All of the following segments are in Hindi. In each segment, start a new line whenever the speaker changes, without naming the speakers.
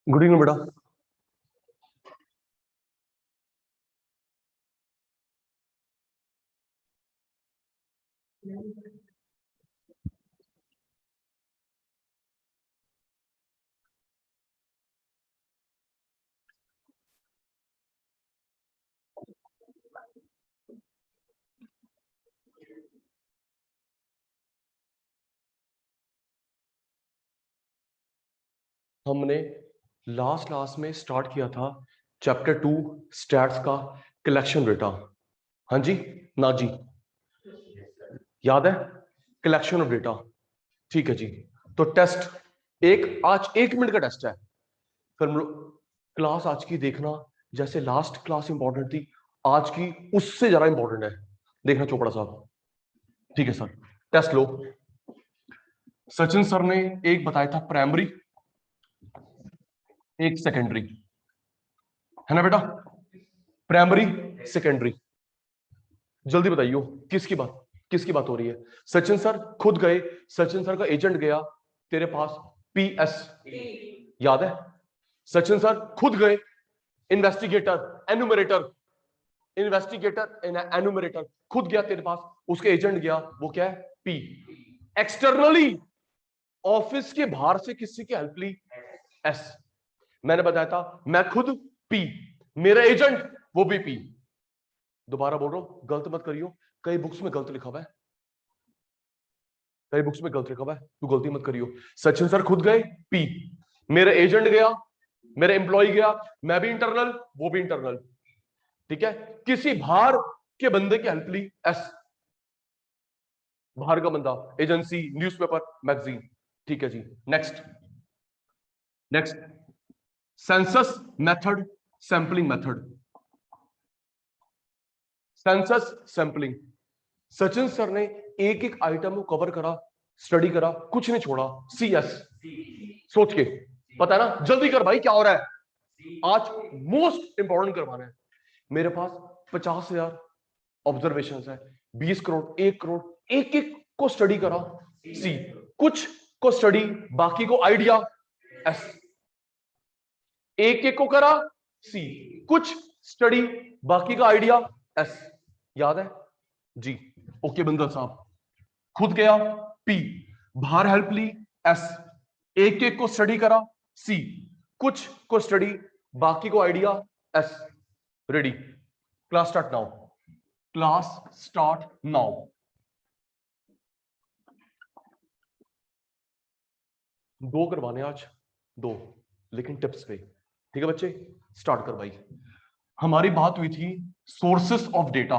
गुड इवनिंग बेटा। हमने लास्ट क्लास में स्टार्ट किया था चैप्टर 2 स्टैट्स का कलेक्शन डेटा। हाँ जी, ना जी, याद है? Collection of data. ठीक है जी। तो टेस्ट आज 1 मिनट का टेस्ट है। फिर हम लोग क्लास आज की देखना, जैसे लास्ट क्लास इंपॉर्टेंट थी, आज की उससे ज्यादा इंपॉर्टेंट है। देखना चोपड़ा साहब। ठीक है सर, टेस्ट लो। सचिन सर ने एक बताया था प्राइमरी, एक सेकेंडरी, है ना बेटा? प्राइमरी सेकेंडरी, जल्दी बताइयो किसकी बात हो रही है? सचिन सर खुद गए, सचिन सर का एजेंट गया तेरे पास, पीएस, याद है? सचिन सर खुद गए, इन्वेस्टिगेटर एनुमरेटर खुद गया तेरे पास, उसके एजेंट गया, वो क्या है? पी। एक्सटर्नली ऑफिस के बाहर से किसी की हेल्प ली, एस। मैंने बताया था मैं खुद पी, मेरा एजेंट वो भी पी। दोबारा बोल रहा हूं, गलत मत करियो, कई बुक्स में गलत लिखा हुआ है, कई बुक्स में गलत लिखा हुआ है, तू गलती मत करियो। सचिन सर खुद गए, पी। मेरा एजेंट गया, मेरा एम्प्लॉय गया, मैं भी इंटरनल, वो भी इंटरनल। ठीक है? किसी बाहर के बंदे की हेल्प ली, एस। बाहर का बंदा, एजेंसी, न्यूज़पेपर, मैगजीन। ठीक है जी। Next next census method, sampling method. Census sampling, Sachin sir ने एक एक आइटम को कवर करा, स्टडी करा, कुछ नहीं छोड़ा, सीएस। सोच के पता है ना? जल्दी कर भाई, क्या हो रहा है? आज मोस्ट इंपॉर्टेंट करवाना है। मेरे पास 50,000 ऑब्जर्वेशन है, 20 करोड़, 1 करोड़, एक एक को स्टडी करा, सी। कुछ को स्टडी, बाकी को आइडिया, एस। एक एक को करा, सी। कुछ स्टडी, बाकी का आइडिया, एस। याद है जी? ओके बिंदल साहब, खुद गया, पी। बाहर हेल्प ली, एस। एक एक को स्टडी करा, सी। कुछ को स्टडी, बाकी को idea, S. Ready? Class start now, class start now. दो करवाने आज, दो, लेकिन टिप्स पे। ठीक है बच्चे, स्टार्ट कर भाई। हमारी बात हुई थी sources of data.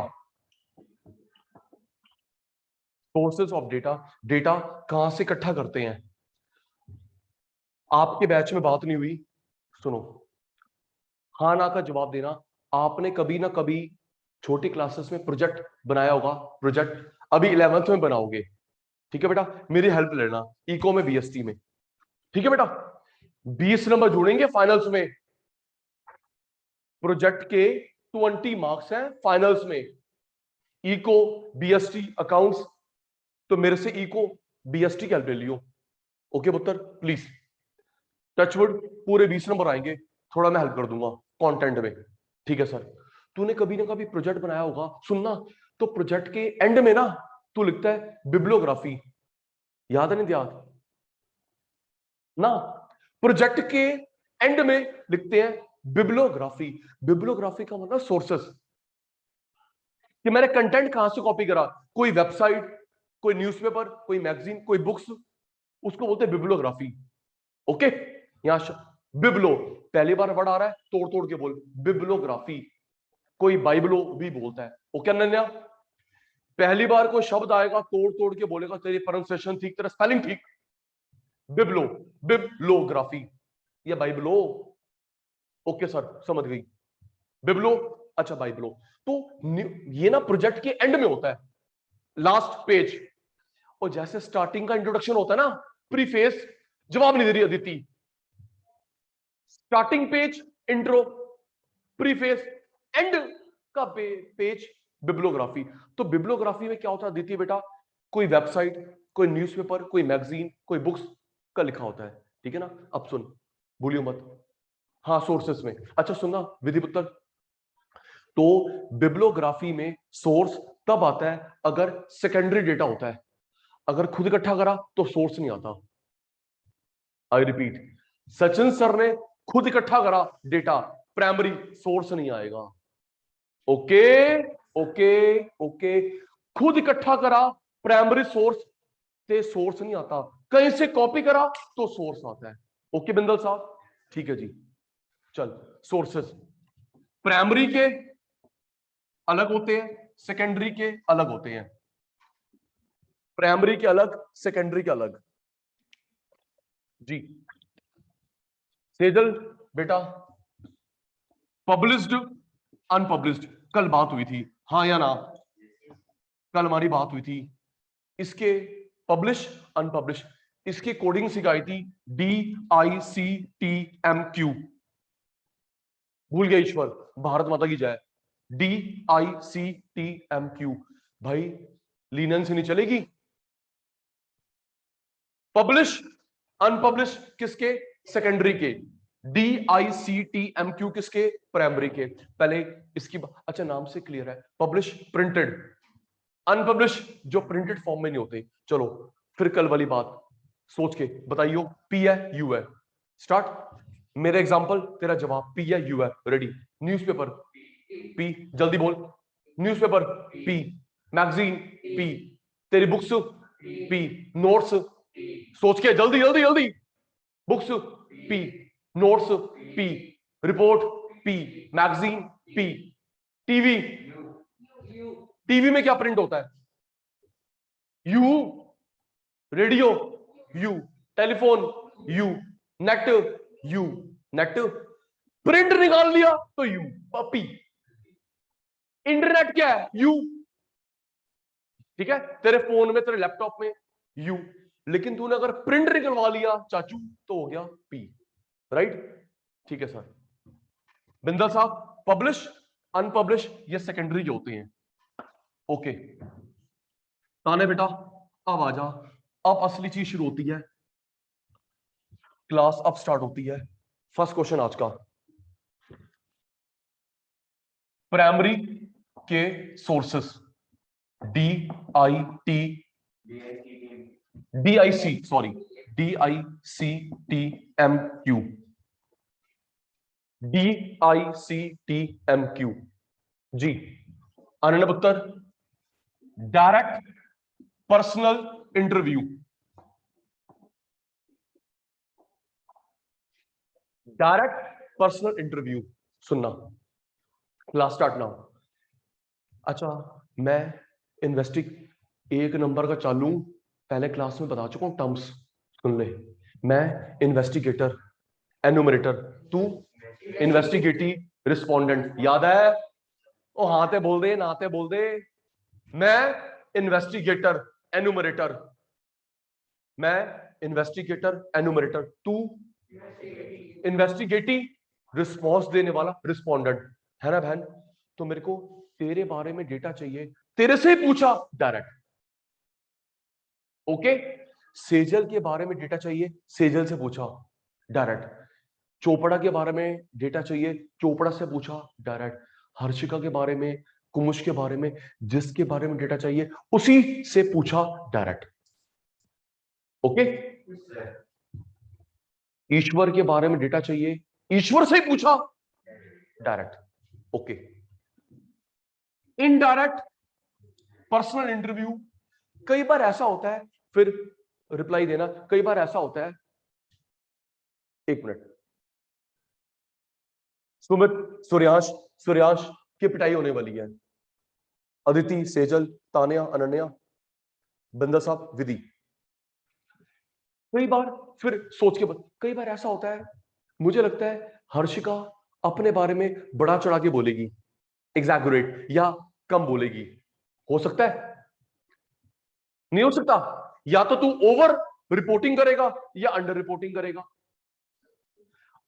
Sources of data, data कहां से इकट्ठा करते हैं? आपके बैच में बात नहीं हुई, सुनो, हाँ ना का जवाब देना। आपने कभी ना कभी छोटी क्लासेस में प्रोजेक्ट बनाया होगा, प्रोजेक्ट अभी 11th में बनाओगे। ठीक है बेटा, मेरी हेल्प लेना, इको में, बीएसटी में। ठीक है बेटा, 20 नंबर जुड़ेंगे फाइनल्स में। प्रोजेक्ट के 20 मार्क्स हैं फाइनल्स में, इको, बीएसटी, अकाउंट्स। तो मेरे से इको बीएसटी की हेल्प ले लियो। ओके पुत्र, प्लीज। टचवुड, पूरे 20 नंबर आएंगे, थोड़ा मैं हेल्प कर दूंगा कंटेंट में। ठीक है सर। तूने कभी ना कभी प्रोजेक्ट बनाया होगा, सुनना। तो प्रोजेक्ट के एंड में ना तू लिखता है बिब्लियोग्राफी, याद है नहीं याद ना? प्रोजेक्ट के एंड में लिखते हैं बिब्लियोग्राफी। बिब्लियोग्राफी का मतलब सोर्सेस, कि मैंने कंटेंट कहां से कॉपी करा, कोई वेबसाइट, कोई न्यूज़पेपर, कोई मैगजीन, कोई बुक्स, उसको बोलते हैं बिब्लियोग्राफी। ओके? यहां बिब्लो, पहली बार वर्ड आ रहा है, तोड़ तोड़ के बोल, बिब्लियोग्राफी। कोई बाइबलो भी बोलता है। ओके अनन्या? पहली बार कोई शब्द आएगा, तोड़ तोड़ के बोलेगा, तेरी प्रोनाउंसिएशन ठीक, तेरा स्पेलिंग ठीक। बिब्लो, बिब्लोग्राफी या बाइबलो। ओके सर, समझ गई। बिब्लो, अच्छा बाइबलो। तो ये ना प्रोजेक्ट के एंड में होता है, लास्ट पेज। और जैसे स्टार्टिंग का इंट्रोडक्शन होता है ना, प्रीफेस, जवाब नहीं दे रही Aditi. Starting page intro, preface, and का पेज बिब्लियोग्राफी। तो बिब्लियोग्राफी में क्या होता है अदिति बेटा? कोई वेबसाइट, कोई न्यूज़पेपर, कोई मैगजीन, कोई बुक्स का लिखा होता है। ठीक है ना? अब सुन, भूलियो मत, हाँ सोर्सेस में। अच्छा सुनना विधि पुत्र, तो बिब्लियोग्राफी में सोर्स तब आता है अगर सेकेंडरी डेटा होता है, अगर खुद इकट्ठा करा तो सोर्स नहीं आता। आई रिपीट, सचिन सर ने खुद इकट्ठा करा डेटा, प्राइमरी सोर्स नहीं आएगा। ओके ओके ओके, खुद इकट्ठा करा प्राइमरी सोर्स से सोर्स नहीं आता, कहीं से कॉपी करा तो सोर्स आता है। ओके बिंदल साहब, ठीक है जी। चल, सोर्सेस प्राइमरी के अलग होते हैं, सेकेंडरी के अलग होते हैं। प्राइमरी के अलग, सेकेंडरी के अलग जी। सेजल बेटा, पब्लिश्ड अनपब्लिश्ड कल बात हुई थी, हाँ या ना? कल हमारी बात हुई थी इसके पब्लिश अनपब्लिश, इसकी कोडिंग सिखाई थी DICTMQ। भूल गया ईश्वर, भारत माता की जय। DICTMQ भाई, लीनेंस नहीं चलेगी। पब्लिश अनपब्लिश किसके? सेकेंडरी के। DICTMQ किसके? प्राइमरी के। पहले इसकी अच्छा नाम से क्लियर है, पब्लिश प्रिंटेड, अनपब्लिश जो प्रिंटेड फॉर्म में नहीं होते। चलो फिर कल वाली बात सोच के बताइयो, P है U है, स्टार्ट। मेरा एग्जांपल तेरा जवाब, P है U है, रेडी। न्यूज़पेपर P, जल्दी बोल। न्यूज़पेपर P, मैगजीन P, तेरी बुक्स P, नोट्स, सोच के जल्दी जल्दी जल्दी। Books P, notes P, report P, magazine P, TV, TV में क्या प्रिंट होता है? U, radio U, telephone U, net U, net, print निकाल लिया तो U, P। इंटरनेट क्या है? U, ठीक है, तेरे फोन में, तेरे लैपटॉप में U, लेकिन तूने अगर प्रिंट निकलवा लिया चाचू तो हो गया P, राइट? ठीक है सर। बिंदल साहब, पब्लिश अनपब्लिश ये सेकेंडरी के होते हैं। ओके ताने बेटा, अब आ जा, अब असली चीज शुरू होती है, क्लास अब स्टार्ट होती है। फर्स्ट क्वेश्चन आज का, प्राइमरी के सोर्सेस DICTMQ जी। अनन्य पुत्र, direct personal interview, direct personal interview, सुनना, क्लास स्टार्ट नाउ। अच्छा मैं इन्वेस्टिग एक नंबर का चालू, पहले क्लास में बता चुका हूं टर्म्स, सुन ले। मैं इन्वेस्टिगेटर, एनुमरेटर, तू इन्वेस्टिगेटिव रिस्पोंडेंट, याद है? ओ हाँ ते बोल दे, ना ते बोल दे। मैं इन्वेस्टिगेटर एनुमरेटर, मैं इन्वेस्टिगेटर एनुमरेटर, तू इन्वेस्टिगेटिव रिस्पॉन्स देने वाला रिस्पोंडेंट, है ना बहन? तो मेरे को तेरे बारे में डेटा चाहिए, तेरे से ही पूछा डायरेक्ट। ओके, सेजल के बारे में डेटा चाहिए, सेजल से पूछा डायरेक्ट। चोपड़ा के बारे में डेटा चाहिए, चोपड़ा से पूछा डायरेक्ट। हर्षिका के बारे में, कुमुश के बारे में, जिसके बारे में डेटा चाहिए उसी से पूछा डायरेक्ट। ओके, ईश्वर के बारे में डेटा चाहिए, ईश्वर से ही पूछा direct. Okay, indirect personal interview, कई बार ऐसा होता है, फिर रिप्लाई देना, कई बार ऐसा होता है, एक मिनट, सुमित, सूर्यांश, सूर्यांश की पिटाई होने वाली है। अदिति, सेजल, तानिया, अनन्या, बिंदा साहब, विधि। कई बार फिर सोच के कई बार ऐसा होता है, मुझे लगता है हर्षिका अपने बारे में बड़ा चढ़ा के बोलेगी, एग्जैगरेट, या कम बोलेगी। हो सकता है? नहीं हो सकता? या तो तू ओवर रिपोर्टिंग करेगा या अंडर रिपोर्टिंग करेगा।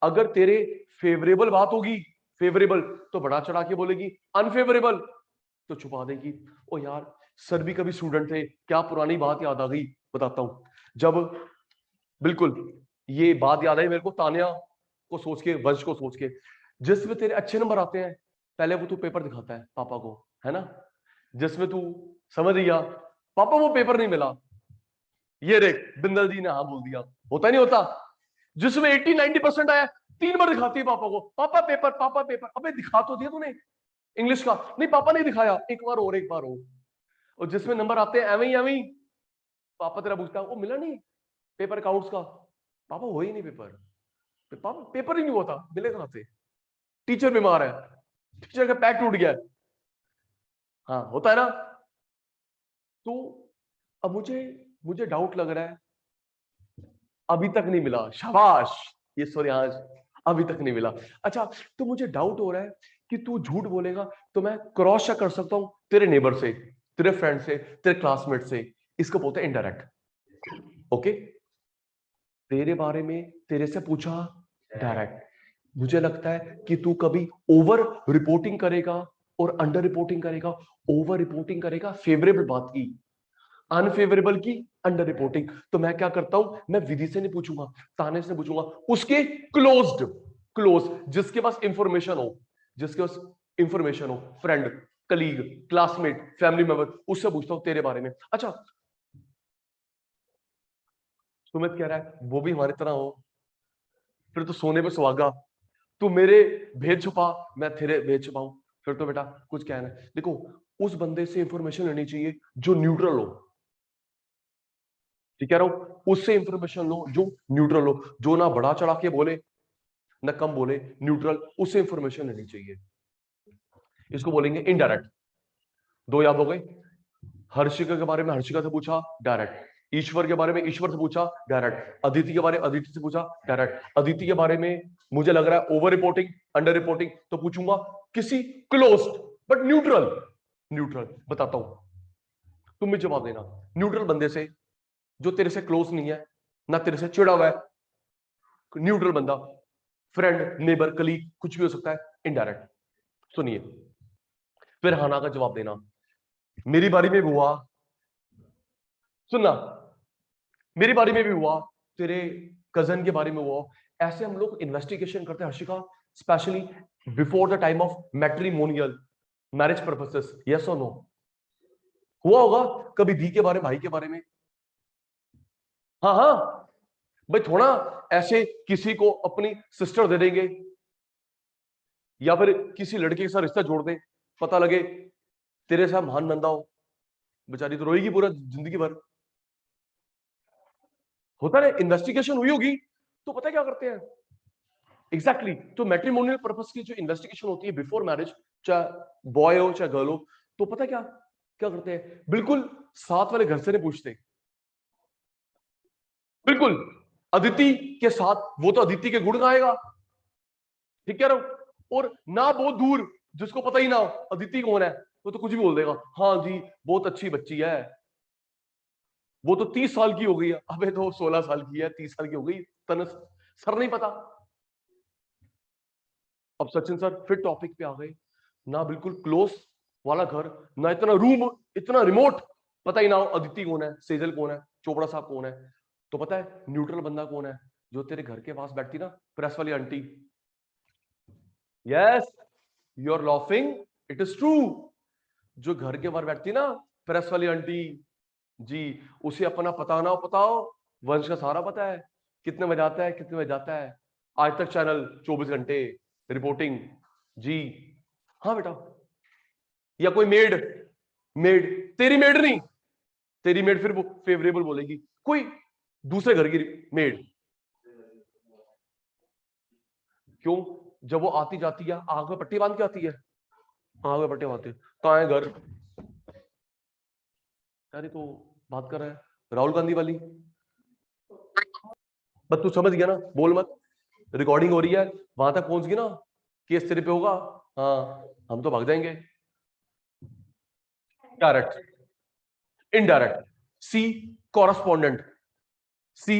अगर तेरे फेवरेबल बात होगी, फेवरेबल, तो बड़ा चढ़ा के बोलेगी, अनफेवरेबल तो छुपा देगी। ओ यार, सर भी कभी स्टूडेंट थे, क्या पुरानी बात याद आ गई, बताता हूं। जब बिल्कुल ये बात याद आई मेरे को, तानिया को सोच के, वंश को सोच के, जिसमें तेरे अच्छे नंबर आते हैं पहले वो तू पेपर दिखाता है पापा को, है ना, जिसमें तू समझ गया पापा वो पेपर नहीं मिला, ये देख बिंदल जी ने हाँ बोल दिया, होता नहीं होता। जिसमें 80-90% आया 3 बार दिखाती है पापा को, पापा पेपर, पापा पेपर, अबे दिखा तो दिया तूने इंग्लिश का, नहीं पापा नहीं दिखाया, एक बार और, एक बार और। और जिसमें नंबर आते हैं एवं ही पापा तेरा पूछता वो मिला नहीं पेपर अकाउंट्स का, पापा हो ही नहीं पेपर, पापा पेपर ही नहीं हुआ था, मिलेगा कहां से, टीचर बीमार है, टीचर का पैर टूट गया है, हाँ होता है ना। तो अब मुझे डाउट लग रहा है, अभी तक नहीं मिला, शाबाश ये सूर्यांश, अभी तक नहीं मिला। अच्छा तो मुझे डाउट हो रहा है कि तू झूठ बोलेगा तो मैं क्रॉस चेक कर सकता हूं तेरे नेबर से, तेरे फ्रेंड से, तेरे क्लासमेट से, इसको बोलते हैं इनडायरेक्ट। ओके, तेरे बारे में तेरे से पूछा डायरेक्ट, मुझे लगता है कि तू कभी ओवर रिपोर्टिंग करेगा और अंडर रिपोर्टिंग करेगा। ओवर रिपोर्टिंग करेगा फेवरेबल बात की, अनफेवरेबल की अंडर रिपोर्टिंग। तो मैं क्या करता हूं, मैं विधि से नहीं पूछूंगा, ताने से पूछूंगा, उसके क्लोज जिसके पास इंफॉर्मेशन हो, जिसके पास इंफॉर्मेशन हो, friend, colleague, classmate, family member, उससे पूछता हूं तेरे बारे में। अच्छा सुमित कह रहा है वो भी हमारी तरह हो, फिर तो सोने पे सुहागा, तू मेरे भेद छुपा, मैं तेरे भेद छुपाऊं, फिर तो बेटा कुछ कहना है। देखो उस बंदे से इंफॉर्मेशन लेनी चाहिए जो न्यूट्रल हो, ठीक कह रहा हूं, उससे इंफॉर्मेशन लो जो न्यूट्रल हो, जो ना बड़ा चढ़ा के बोले ना कम बोले, न्यूट्रल, उससे इंफॉर्मेशन लेनी चाहिए। इसको बोलेंगे इनडायरेक्ट। दो याद हो गए, हर्षिका के बारे में हर्षिका से पूछा डायरेक्ट, ईश्वर के बारे में ईश्वर से पूछा डायरेक्ट, अदिति के बारे में अदिति से पूछा डायरेक्ट। अदिति के बारे में मुझे लग रहा है ओवर रिपोर्टिंग अंडर रिपोर्टिंग, तो पूछूंगा किसी क्लोज बट न्यूट्रल बताता हूं, तुम भी जवाब देना, न्यूट्रल बंदे से जो तेरे से क्लोज नहीं है ना तेरे से चिड़ा हुआ है, न्यूट्रल बंदा, फ्रेंड, नेबर, कलीग, कुछ भी हो सकता है, इनडायरेक्ट। सुनिए फिर हाना का जवाब देना। मेरी बारी में भी हुआ, सुनना, मेरी बारी में भी हुआ, तेरे कजन के बारे में हुआ, ऐसे हम लोग इन्वेस्टिगेशन करते हैं Harshika, specially before the time of matrimonial, marriage purposes, yes और नो, हुआ होगा कभी धी के बारे में, भाई के बारे में, हाँ हाँ भाई, थोड़ा ऐसे किसी को अपनी सिस्टर दे देंगे या फिर किसी लड़के के साथ रिश्ता जोड़ दे, पता लगे तेरे साथ महान बंदा हो, बेचारी तो रोएगी पूरा जिंदगी भर। होता है इन्वेस्टिगेशन हुई होगी, तो पता क्या करते हैं एग्जैक्टली तो मैट्रिमोनियल पर्पस की जो इन्वेस्टिगेशन होती है बिफोर मैरिज, चाहे बॉय हो चाहे गर्ल हो, तो पता क्या क्या करते हैं, बिल्कुल साथ वाले घर से नहीं पूछते, बिल्कुल अदिति के साथ, वो तो अदिति के गुण गाएगा, ठीक कह रहा हूं, और ना बहुत दूर जिसको पता ही ना हो अदिति कौन है, वो तो कुछ भी बोल देगा, हाँ जी बहुत अच्छी बच्ची है, वो तो 30 साल की हो गई है, अबे तो 16 साल की है, 30 साल की हो गई, तन सर नहीं पता। अब सचिन सर फिर टॉपिक पे आ गए, ना बिल्कुल क्लोज वाला घर, ना इतना रूम, इतना रिमोट, पता ही ना हो अदिति कौन है, सेजल कौन है, चोपड़ा साहब कौन है, तो पता है न्यूट्रल बंदा कौन है, जो तेरे घर के पास बैठती ना प्रेस वाली aunty, yes you are laughing, it is true, जो घर के बाहर बैठती ना प्रेस वाली आंटी जी, उसे अपना पता ना हो, पता हो वंश का सारा पता है, कितने बजे आता है कितने बजे जाता है, आज तक चैनल 24 घंटे रिपोर्टिंग जी, हाँ बेटा। या कोई मेड, मेड तेरी मेड नहीं, तेरी मेड फिर फेवरेबल बोलेगी, कोई दूसरे घर की मेड, क्यों, जब वो आती जाती है आंख में पट्टी बांध के आती है, आंख में पट्टी बांधती है, कहाँ है घर, अरे तो बात कर रहा है राहुल गांधी वाली, बस तू समझ गया ना, बोल मत, रिकॉर्डिंग हो रही है, वहां तक पहुंच गई ना, केस तेरे पे होगा, हाँ हम तो भाग जाएंगे। डायरेक्ट, इनडायरेक्ट, सी कॉरस्पॉन्डेंट, सी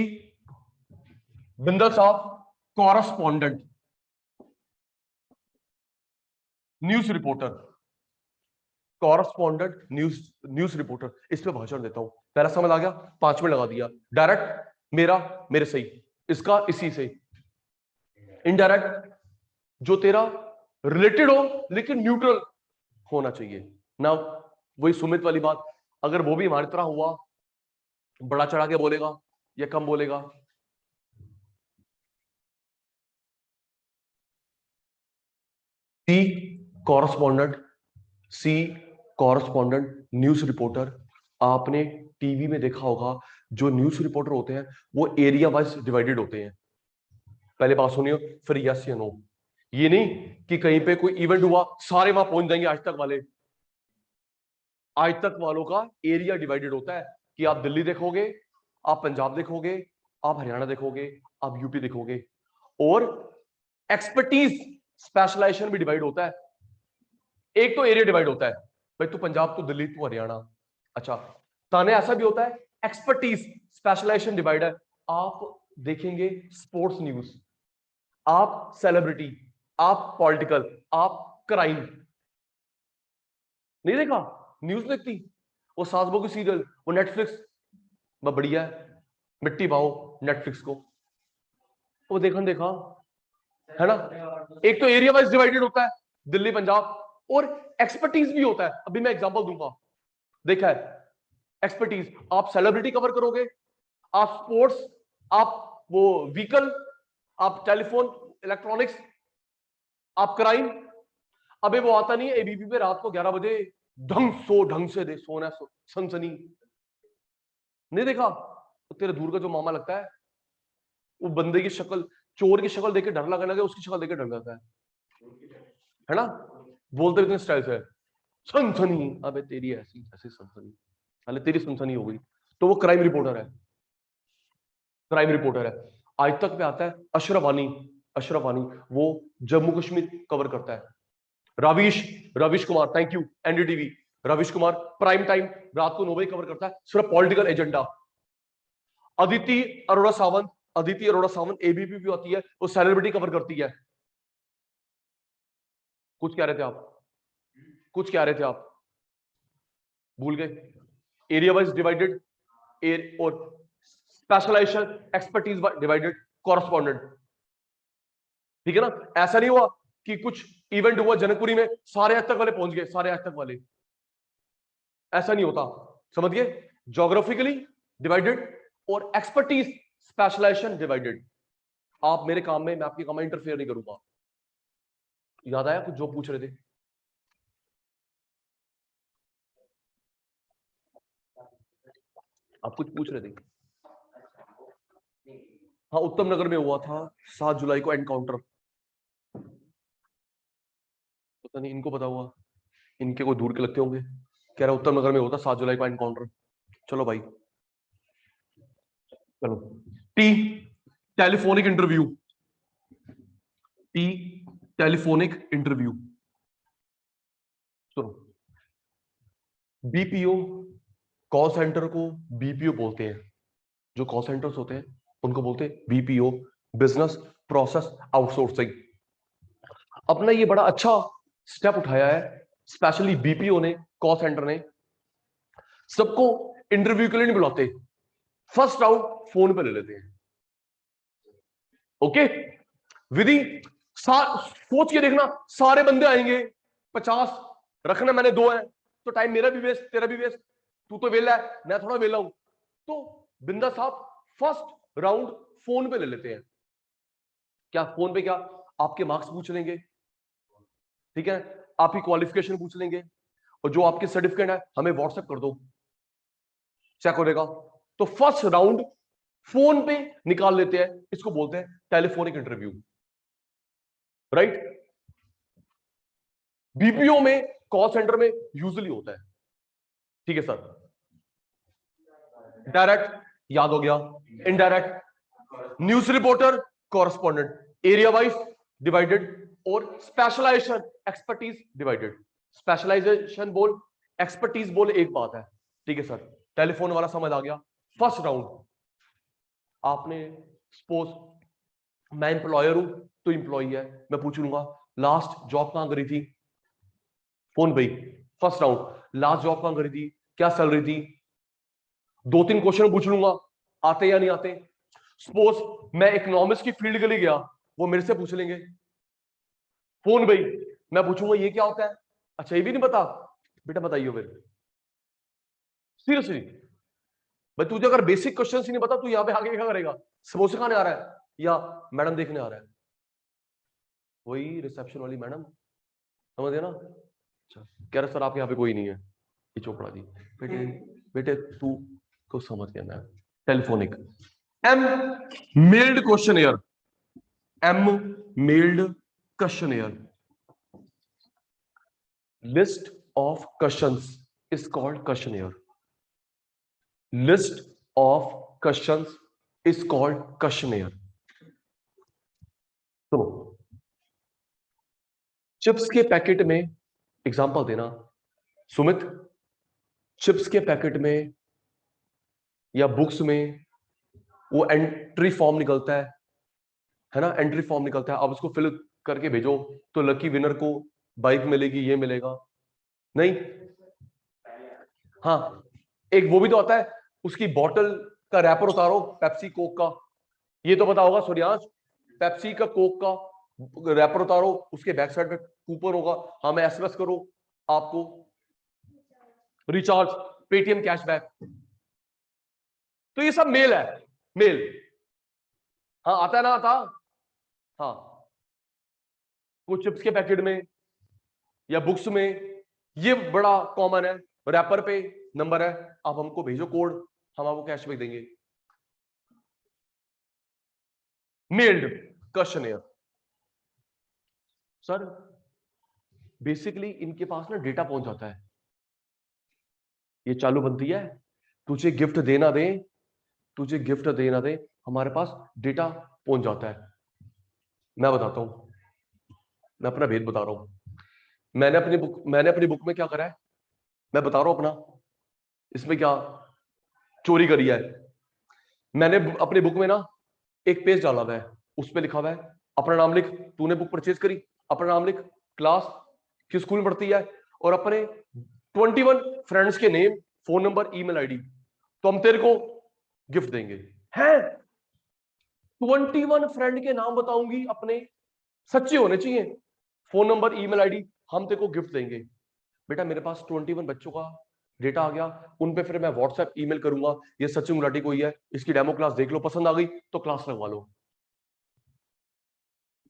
बिंदल साहब correspondent, news reporter, correspondent news reporter, इस पे भाषण देता हूं, पहला समझ आ गया, 5 मिनट लगा दिया, डायरेक्ट मेरा मेरे सही, इसका इसी से, इनडायरेक्ट जो तेरा रिलेटेड हो लेकिन न्यूट्रल होना चाहिए ना। वही सुमित वाली बात, अगर वो भी हमारी तरह हुआ, बड़ा चढ़ा के बोलेगा या कम बोलेगा। सी कॉरस्पॉन्डेंट, सी कॉरस्पॉन्डेंट न्यूज रिपोर्टर। आपने टीवी में देखा होगा जो न्यूज रिपोर्टर होते हैं वो एरिया वाइज डिवाइडेड होते हैं। पहले बात सुनियो फिर यस या नो। ये नहीं कि कहीं पे कोई इवेंट हुआ सारे वहां पहुंच जाएंगे। आज तक वाले, आज तक वालों का एरिया डिवाइडेड होता है कि आप दिल्ली देखोगे, आप पंजाब देखोगे, आप हरियाणा देखोगे, आप यूपी देखोगे। और एक्सपर्टीज स्पेशलाइजेशन भी डिवाइड होता है। एक तो एरिया डिवाइड होता है, भाई तू पंजाब, तू दिल्ली, तू हरियाणा। अच्छा, ताने ऐसा भी होता है एक्सपर्टीज स्पेशलाइजेशन डिवाइड है। आप देखेंगे स्पोर्ट्स न्यूज, आप सेलिब्रिटी, आप पॉलिटिकल, आप क्राइम। नहीं देखा? न्यूज देखती वो सास बहू की सीरियल, वो नेटफ्लिक्स में बढ़िया है, मिट्टी पाओ नेटफ्लिक्स को, वो देखा है ना। एक तो एरिया वाइज डिवाइडेड होता है दिल्ली पंजाब, और एक्सपर्टीज भी होता है। अभी मैं एग्जांपल दूंगा, देखा है एक्सपर्टीज, आप सेलिब्रिटी कवर करोगे, आप स्पोर्ट्स, आप वो व्हीकल, आप टेलीफोन इलेक्ट्रॉनिक्स, आप क्राइम। अबे वो आता नहीं है एबीपी पे रात को 11 बजे, ढंग से दे सोना सनसनी। नहीं देखा? तो तेरे दूर का जो मामा लगता है, वो बंदे की शक्ल, चोर की शक्ल देख के डर लगने लगे, उसकी शक्ल देख के डर लगता है ना। बोलते इतने स्टाइल से सनसनी, अबे तेरी ऐसी ऐसी सनसनी, अरे तेरी सनसनी हो गई। तो वो क्राइम रिपोर्टर है, क्राइम रिपोर्टर है। आज तक पे आता है अशरफ वानी, अशरफ वानी वो जम्मू कश्मीर कवर करता है। Ravish Kumar, thank you NDTV, Ravish Kumar prime time रात को 9 बजे कवर करता है सिर्फ political agenda. Aditi Arora Sawant, Aditi Arora Sawant ABP भी आती है, वो सेलिब्रिटी कवर करती है। कुछ कह रहे थे आप, कुछ कह रहे थे आप, भूल गए? एरिया वाइज डिवाइडेड और स्पेशलाइजेशन एक्सपर्टीज डिवाइडेड, कॉरस्पॉन्डेंट। ठीक है ना? ऐसा नहीं हुआ कि कुछ इवेंट हुआ जनकपुरी में सारे आज तक वाले पहुंच गए, सारे आज तक वाले, ऐसा नहीं होता। समझ गए? ज्योग्राफिकली डिवाइडेड और एक्सपर्टीज स्पेशलाइजेशन डिवाइडेड। आप मेरे काम में, मैं आपके काम में इंटरफेयर नहीं करूंगा। याद आया कुछ जो पूछ रहे थे? आप कुछ पूछ रहे थे? हाँ, उत्तम नगर में हुआ था 7 जुलाई को एनकाउंटर। पता नहीं इनको पता हुआ, इनके कोई दूर के लगते होंगे। कह रहा उत्तम नगर में होता 7 जुलाई को एनकाउंटर। चलो भाई, चलो। T telephonic interview, T telephonic interview. सुनो, बीपीओ कॉल सेंटर को बीपीओ बोलते हैं। जो कॉल सेंटर्स होते हैं उनको बोलते हैं बीपीओ, बिजनेस प्रोसेस आउटसोर्सिंग। अपना ये बड़ा अच्छा स्टेप उठाया है स्पेशली बीपीओ ने, कॉल सेंटर ने। सबको इंटरव्यू के लिए नहीं बुलाते, फर्स्ट राउंड फोन पे ले लेते हैं। ओके, विधि सोच के देखना, सारे बंदे आएंगे 50 रखना, मैंने 2 है तो टाइम मेरा भी वेस्ट, तेरा भी वेस्ट। तू तो वेला है, मैं थोड़ा वेला हूं, तो बिंदा साहब फर्स्ट राउंड फोन पे ले लेते हैं। क्या फोन पे? क्या आपके मार्क्स पूछ लेंगे, ठीक है, आपकी क्वालिफिकेशन पूछ लेंगे, और जो आपके सर्टिफिकेट है हमें व्हाट्सएप कर दो, चेक हो जाएगा। तो फर्स्ट राउंड फोन पे निकाल लेते हैं, इसको बोलते हैं टेलीफोनिक इंटरव्यू, राइट। बीपीओ में, कॉल सेंटर में यूजुअली होता है, ठीक है सर। डायरेक्ट याद हो गया, indirect news reporter, correspondent, area wise divided और स्पेशलाइजेशन एक्सपर्टीज डिवाइडेड। स्पेशलाइजेशन बोल, एक्सपर्टीज बोल, एक बात है, ठीक है सर। टेलीफोन वाला समझ आ गया। फर्स्ट राउंड आपने, सपोज मैं एम्प्लॉयर हूं तो एम्प्लॉई है, मैं पूछ लूंगा लास्ट जॉब कहां करी थी, फोन भाई। फर्स्ट राउंड लास्ट जॉब कहां करी थी, क्या सैलरी थी, 2-3 क्वेश्चन पूछ लूंगा, आते या नहीं आते। सपोज मैं इकोनॉमिक्स की फील्ड के लिए गया वो मेरे से पूछ लेंगे। फोन भाई मैं पूछूंगा ये क्या होता है, अच्छा ये भी नहीं पता, बेटा बताइए फिर। सीरियसली भाई तुझे अगर बेसिक क्वेश्चन ही नहीं पता, तू यहाँ पे आके क्या करेगा? समोसे खाने आ रहा है या मैडम देखने आ रहा है? वही रिसेप्शन वाली मैडम, समझ गया ना? अच्छा कह रहे सर आपके यहाँ पे कोई नहीं है। ये चोपड़ा जी, बेटे बेटे तू तो समझ गया मैं। Telephonic M mailed questionnaire, M mailed questionnaire. List of questions is called questionnaire. List of questions is called questionnaire. सुनो, चिप्स के पैकेट में एग्जांपल देना सुमित, चिप्स के पैकेट में या बुक्स में वो एंट्री फॉर्म निकलता है ना, एंट्री फॉर्म निकलता है, आप उसको फिल करके भेजो तो लकी विनर को बाइक मिलेगी, ये मिलेगा नहीं? हाँ एक वो भी तो आता है, उसकी बोतल का रैपर उतारो पेप्सी कोक का, ये तो पता होगा सूर्यांश, पेप्सी का कोक का रैपर उतारो, उसके बैक साइड पे कूपन होगा, हाँ मैं एसएमएस करो आपको रिचार्ज पेटीएम कैशबैक। तो ये सब मेल है, मेल। हाँ आता है ना, आता। हाँ कुछ चिप्स के पैकेट में या बुक्स में ये बड़ा कॉमन है, रैपर पे नंबर है, आप हमको भेजो कोड, हम आपको कैशबैक देंगे। मेल्ड क्वेश्चनियर सर, बेसिकली इनके पास ना डेटा पहुंच जाता है, ये चालू बनती है, तुझे गिफ्ट देना दे, तुझे गिफ्ट देना दे, हमारे पास डेटा पहुंच जाता है। मैं बताता हूं, मैं अपना भेद बता रहा हूं, मैंने अपनी बुक में क्या करा है, मैं बता रहा हूं अपना, इसमें क्या चोरी करी है। मैंने अपनी बुक में ना एक पेज डाला हुआ है, उस पर लिखा हुआ है अपना नाम लिख, तूने बुक परचेज करी, अपना नाम लिख, क्लास किस स्कूल में पढ़ती है, और अपने 21 फ्रेंड्स के name, phone number, email ID, तो हम तेरे को गिफ्ट देंगे। हैं 21 फ्रेंड के नाम बताऊंगी अपने, सच्चे होने चाहिए, फोन नंबर ईमेल आईडी, हम तेरे को गिफ्ट देंगे। बेटा मेरे पास 21 बच्चों का डेटा आ गया, उन पे फिर मैं व्हाट्सएप ईमेल करूंगा, ये सचिन गुलाटी कोई है, इसकी डेमो क्लास देख लो, पसंद आ गई तो क्लास लगवा लो।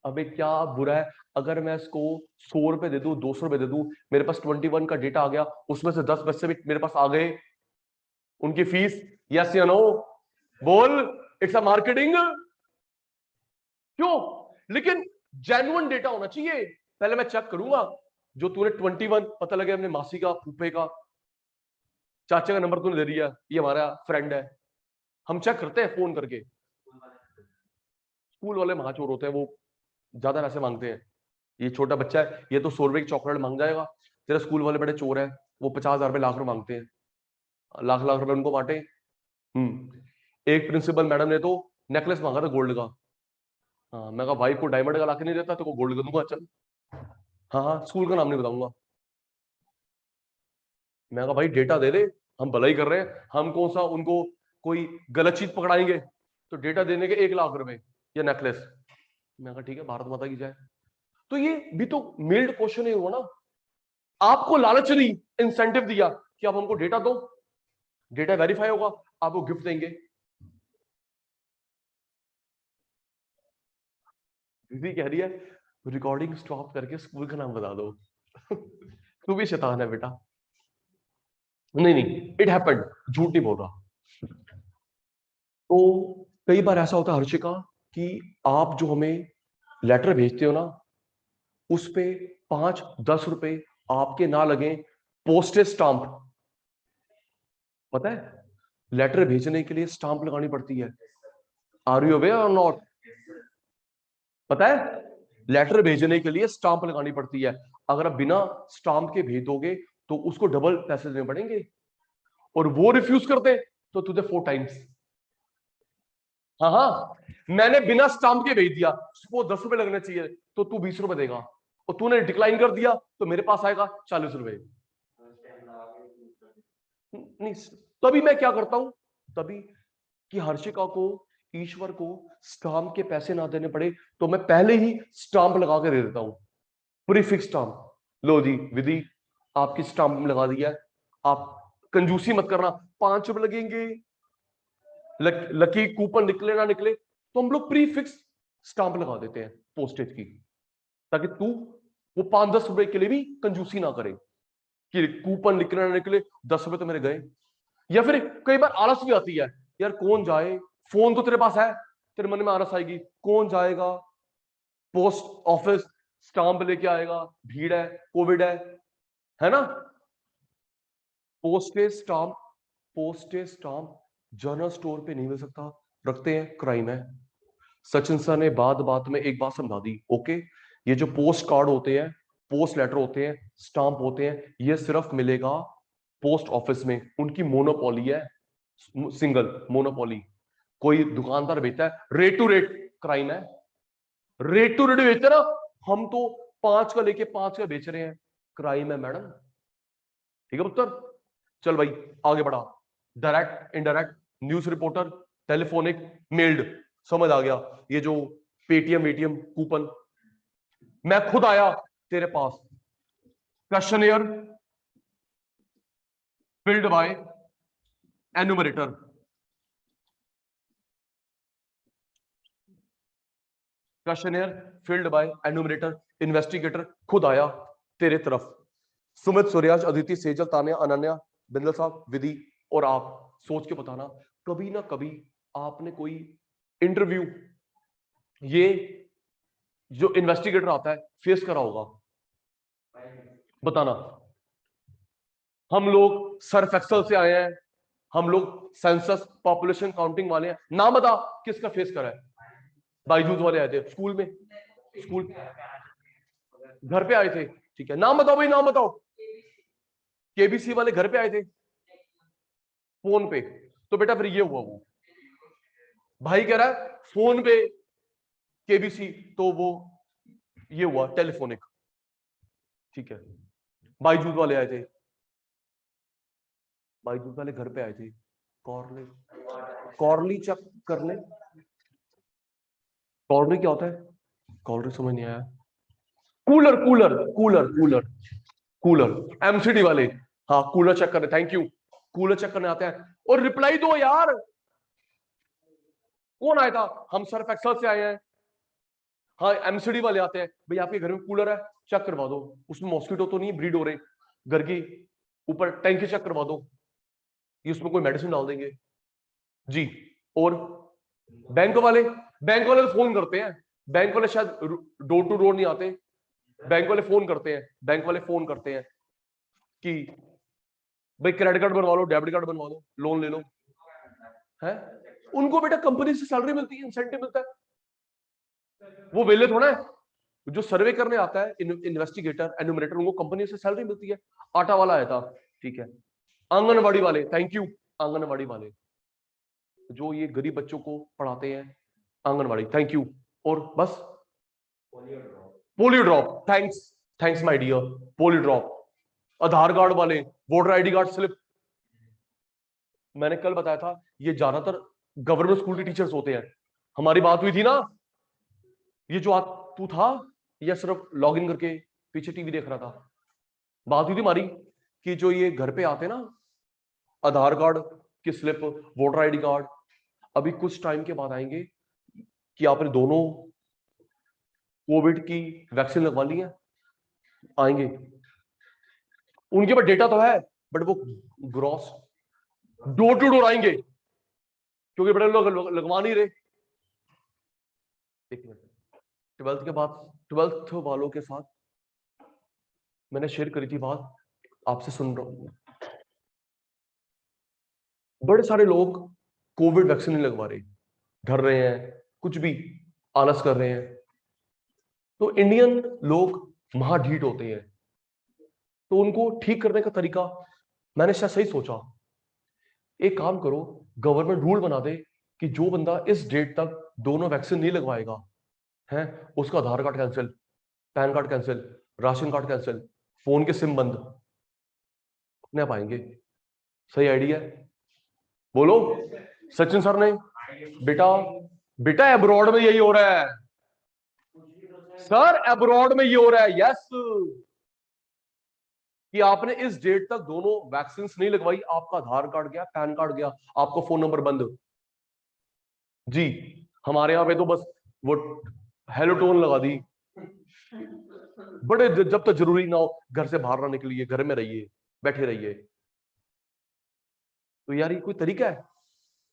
अबे क्या बुरा है अगर मैं इसको 100 रुपए दे दूं, 200 रुपए दे दूं, मेरे पास 21 का डेटा आ गया, उसमें से 10 बच्चे भी मेरे पास आ गए, उनकी फीस यस या नो, बोल, इट्स अ मार्केटिंग। क्यों? लेकिन जेन्युइन डेटा होना चाहिए, पहले मैं चेक करूंगा, जो तूने 21 पता लगे अपने मासी का, फूफे का, चाचा का नंबर तूने दे दिया, ये हमारा फ्रेंड है, हम चेक करते हैं फोन करके। स्कूल वाले महाचोर होते हैं, वो ज्यादा पैसे मांगते हैं, ये छोटा बच्चा है, ये तो 100 रुपए की चॉकलेट मांग जाएगा, तेरा स्कूल वाले बड़े चोर है, वो 50,000 रुपए, लाख रुपए मांगते हैं, लाख लाख रुपए उनको बांटे। एक प्रिंसिपल मैडम ने तो नेकलेस मांगा था गोल्ड का, हाँ मैं कहा भाई को डायमंड का लाके नहीं देता तो को गोल्ड का दूंगा, चल। हाँ हाँ स्कूल का नाम नहीं बताऊंगा। मैं कहा भाई डेटा दे दे, हम भलाई कर रहे हैं, हम कौन सा उनको कोई गलत चीज पकड़ाएंगे, तो डेटा देने के 1 लाख रुपए या नेकलेस। मैं कहा ठीक है भारत माता की जय। तो ये भी तो मेल्ड क्वेश्चन ही हुआ ना, आपको लालच दी, इंसेंटिव दिया कि आप हमको डेटा दो, डेटा वेरीफाई होगा, आपको गिफ्ट देंगे। दीदी कह रही है रिकॉर्डिंग स्टॉप करके स्कूल का नाम बता दो। तू भी शैतान है बेटा। नहीं नहीं इट हैपेंड, झूठ नहीं बोल रहा। तो कई बार ऐसा होता है हर्षिका कि आप जो हमें लेटर भेजते हो ना, उस पे 5-10 रुपए आपके ना लगे, पोस्टेज स्टाम्प, पता है लेटर भेजने के लिए स्टाम्प लगानी पड़ती है, आर यू अवेयर और नॉट? पता है लेटर भेजने के लिए स्टाम्प लगानी पड़ती है, अगर आप बिना स्टाम्प के भेज दोगे तो उसको डबल पैसे देने पड़ेंगे, और वो रिफ्यूज करते तो तुझे 4 टाइम्स। हाँ हाँ मैंने बिना स्टाम्प के भेज दिया, वो 10 रुपए लगने चाहिए तो तू 20 रुपए देगा, और तूने डिक्लाइन कर दिया तो मेरे पास आएगा 40 रुपए। नहीं तभी मैं क्या करता हूं, तभी कि हर्षिका को ईश्वर को स्टाम्प के पैसे ना देने पड़े तो मैं पहले ही स्टाम्प लगा के दे देता हूं, प्रीफिक्स स्टाम्प। लो जी विधि, आपकी स्टाम्प लगा दिया है। आप कंजूसी मत करना, 5 रुपए लगेंगे, लकी कूपन निकले ना निकले तो हम लोग प्रीफिक्स स्टाम्प लगा देते हैं पोस्टेज की, ताकि तू वो 5-10 रुपए के लिए भी कंजूसी ना करे कि कूपन निकले ना निकले, 10 रुपए तो मेरे गए। या फिर कई बार आलस भी आती है, यार कौन जाए, फोन तो तेरे पास है, तेरे मन में आलस आएगी, कौन जाएगा पोस्ट ऑफिस स्टाम्प लेके आएगा, भीड़ है, कोविड है ना। पोस्टेज स्टाम्प जनरल स्टोर पे नहीं मिल सकता, रखते हैं, क्राइम है। सचिन सर ने बात में एक बात समझा दी, ओके, ये जो पोस्ट कार्ड होते हैं, पोस्ट लेटर होते हैं, स्टाम्प होते हैं, ये सिर्फ मिलेगा पोस्ट ऑफिस में, उनकी मोनोपोली है, सिंगल मोनोपोली। कोई दुकानदार बेचता है रेट टू रेट, क्राइम है। रेट टू रेट बेचते ना, हम तो 5 का लेके 5 का बेच रहे हैं, क्राइम है मैडम। ठीक है पुत्र, चल भाई आगे बढ़ा। Direct, indirect, news reporter, telephonic, meld, समझ आ गया। ये जो पेटीएम वेटीएम कूपन, मैं खुद आया तेरे पास, questionnaire filled by enumerator, questionnaire filled by enumerator, investigator खुद आया तेरे तरफ। सुमित, सूर्याज, अदिति, सेजल, तान्या, अनन्या, बिंदल साहब, विधि और आप सोच के बताना, कभी ना कभी आपने कोई इंटरव्यू, ये जो इन्वेस्टिगेटर आता है, फेस करा होगा, बताना। हम लोग सर्फ एक्सेल से आए हैं, हम लोग सेंसस पॉपुलेशन काउंटिंग वाले हैं, नाम बता किसका फेस करा है। बायजूस वाले आए थे स्कूल में, स्कूल घर पे आए थे, ठीक है, नाम बताओ भाई, नाम बताओ। केबीसी वाले घर पे आए थे, फोन पे, तो बेटा फिर ये हुआ, वो भाई कह रहा है फोन पे केबीसी, तो वो ये हुआ टेलीफोनिक, ठीक है। बायजूस वाले आए थे, बायजूस वाले घर पे आए थे, कॉर्ली, कॉर्ली चेक करने, कॉर्ली क्या होता है, कॉर्ली समझ नहीं आया। Cooler cooler cooler cooler cooler, MCD वाले, हाँ कूलर चेक करने, थैंक यू, कूलर चेक करने आते हैं। और रिप्लाई दो यार, कौन आया था, हम सर्फ एक्सेल से आए हैं। हाँ एमसीडी वाले आते हैं, भाई आपके घर में कूलर है, चेक करवा दो, उसमें मॉस्किटो तो नहीं ब्रीड हो रहे, घर की ऊपर टैंकी चेक करवा दो, ये उसमें कोई मेडिसिन डाल देंगे जी। और बैंक वाले, बैंक वाले तो फोन करते हैं, बैंक वाले शायद डोर टू डोर नहीं आते, बैंक वाले फोन करते हैं, बैंक वाले फोन करते हैं कि भाई क्रेडिट कार्ड बनवा लो, डेबिट कार्ड बनवा लो, लोन ले लो, है। उनको बेटा कंपनी से सैलरी मिलती है, इंसेंटिव मिलता है, वो वेले थोड़ा है। जो सर्वे करने आता है इन्वेस्टिगेटर एन्यूमरेटर, उनको कंपनी से सैलरी मिलती है। आटा वाला आया था, ठीक है। आंगनवाड़ी वाले, थैंक यू, आंगनवाड़ी वाले जो ये गरीब बच्चों को पढ़ाते हैं, आंगनवाड़ी, थैंक यू। और बस polio drop, thanks, thanks my dear, polio drop. Aadhaar card वाले, वोटर आईडी कार्ड स्लिप, मैंने कल बताया था, ये ज्यादातर गवर्नमेंट स्कूल के टीचर्स होते हैं। हमारी बात हुई थी ना, ये जो तू था या सिर्फ लॉग इन करके पीछे टीवी देख रहा था, बात हुई थी हमारी कि जो ये घर पे आते ना, आधार कार्ड की स्लिप, वोटर आईडी कार्ड, अभी कुछ टाइम के बाद आएंगे कि आपने दोनों कोविड की वैक्सीन लगवा ली है, आएंगे, उनके पास डेटा तो है, बट वो ग्रॉस डोर टू डोर आएंगे, क्योंकि बड़े लोग लगवा नहीं रहे। एक मिनट, 12th के बाद 12th वालों के साथ मैंने शेयर करी थी बात, आपसे सुन रहा हूं, बड़े सारे लोग कोविड वैक्सीन नहीं लगवा रहे, डर रहे हैं, कुछ भी आलस कर रहे हैं। तो इंडियन लोग महाढीठ होते हैं, तो उनको ठीक करने का तरीका, मैंने शायद सही सोचा, एक काम करो, गवर्नमेंट रूल बना दे कि जो बंदा इस डेट तक दोनों वैक्सीन नहीं लगवाएगा, है, उसका Aadhaar card cancel, pan card cancel, ration card cancel, phone के सिम बंद, अपने आप आएंगे। सही आइडिया है, बोलो सचिन सर ने, बेटा बेटा अब्रॉड में यही हो रहा है सर, अब्रॉड में ये हो रहा है। यस, कि आपने इस डेट तक दोनों वैक्सीन नहीं लगवाई, आपका आधार कार्ड गया, पैन कार्ड गया, आपको फोन नंबर बंद। जी, हमारे यहां पे तो बस वो हेलोटोन लगा दी। बड़े जब तक जरूरी ना हो घर से बाहर ना निकलिए, घर में रहिए, बैठे रहिए। तो यार ये कोई तरीका है?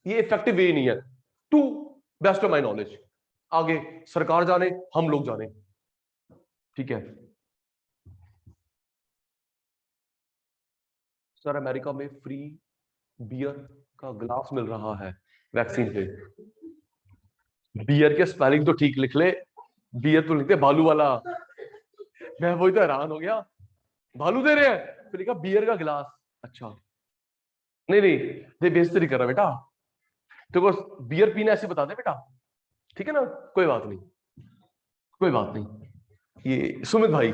ये इफेक्टिव वे नहीं है, to best of my knowledge. आगे सरकार जाने, हम लोग जाने, ठीक है। सर अमेरिका में फ्री बियर का ग्लास मिल रहा है वैक्सीन पे। बियर के स्पेलिंग तो ठीक लिख ले, बियर तो लिखते बालू वाला। मैं वही तो हैरान हो गया, भालू दे रहे हैं, फिर लिखा बियर का गिलास। अच्छा, नहीं नहीं, ये बेइज्जती नहीं कर रहा बेटा, देखो बियर पीना ऐसे बता दे बेटा, ठीक है ना, कोई बात नहीं, कोई बात नहीं। ये सुमित भाई,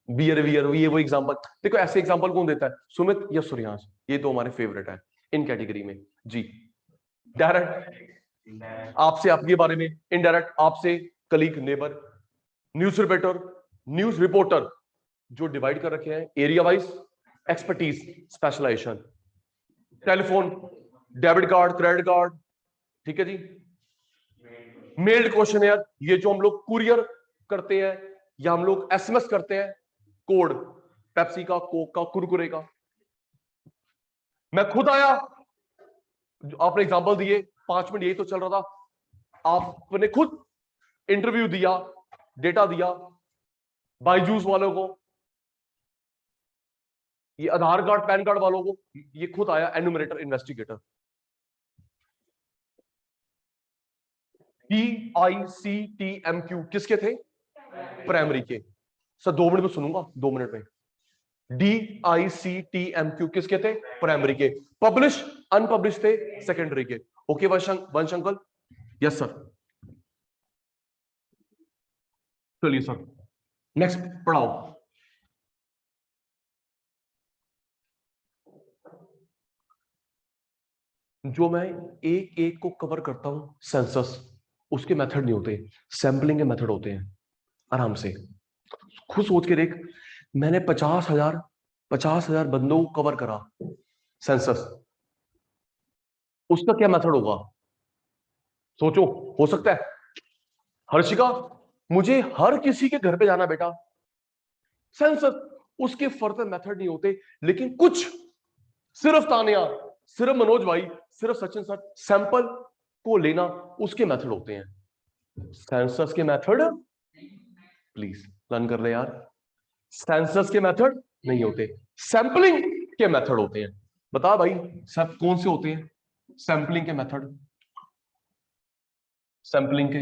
बियर वियर ये वो एग्जांपल देखो, ऐसे एग्जांपल कौन देता है? सुमित या सूर्यांश, ये तो हमारे फेवरेट है इन कैटेगरी में। जी, डायरेक्ट आपसे आपके बारे में, इनडायरेक्ट आपसे colleague, neighbour, news reporter, news reporter जो डिवाइड कर रखे हैं area wise, expertise, specialisation, telephone, debit card, credit card, ठीक है जी। मेल्ड क्वेश्चन ये जो हम लोग कुरियर करते हैं या हम लोग एसएमएस करते हैं, कोड पेप्सी का, कोक का, कुरकुरे का। मैं खुद आया, आपने एग्जांपल दिए, 5 मिनट यही तो चल रहा था, आपने खुद इंटरव्यू दिया, डेटा दिया बायजूस वालों को, ये आधार कार्ड पैन कार्ड वालों को, ये खुद आया एनुमरेटर इन्वेस्टिगेटर। DICTMQ किसके थे? प्राइमरी के। सर 2 मिनट में सुनूंगा, 2 मिनट में। DICTMQ किसके थे? प्राइमरी के। पब्लिश अनपब्लिश थे सेकेंडरी के। ओके वंश अंकल? Yes sir. चलिए सर नेक्स्ट पढ़ाओ। जो मैं एक एक को कवर करता हूं सेंसस, उसके मेथड नहीं होते, सैंपलिंग के मेथड होते हैं। आराम से खुद सोच के देख, मैंने 50,000 बंदों को कवर करा सेंसस, उसका क्या मेथड होगा? सोचो, हो सकता है हर्षिका मुझे हर किसी के घर पे जाना बेटा, सेंसस, उसके फर्दर मेथड नहीं होते, लेकिन कुछ सिर्फ तानिया, सिर्फ मनोज भाई, सिर्फ सचिन सर, सैंपल को लेना, उसके मेथड होते हैं। सेंसस के मेथड प्लीज लर्न कर ले यार, सेंसस के मेथड नहीं होते, सैंपलिंग के मेथड होते हैं। बता भाई सब कौन से होते हैं सैंपलिंग के मेथड? सैंपलिंग के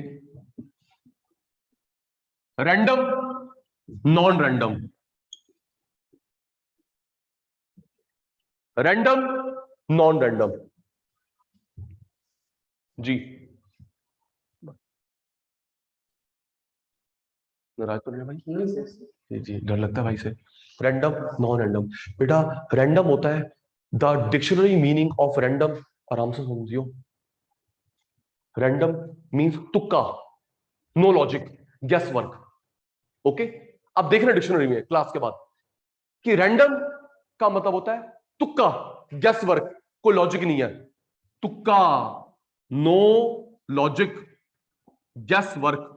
random, non random, random, non random. जी, नाराज तो नहीं भाई? जी जी, डर लगता है भाई से। रैंडम, नॉन रैंडम, बेटा रैंडम होता है the dictionary meaning of random, आराम से समझियो। रैंडम मींस तुक्का, no logic, guess work. Okay, अब देखना डिक्शनरी में क्लास के बाद कि रैंडम का मतलब होता है तुक्का, गेस वर्क, कोई लॉजिक नहीं है, तुक्का, नो लॉजिक, गेस वर्क।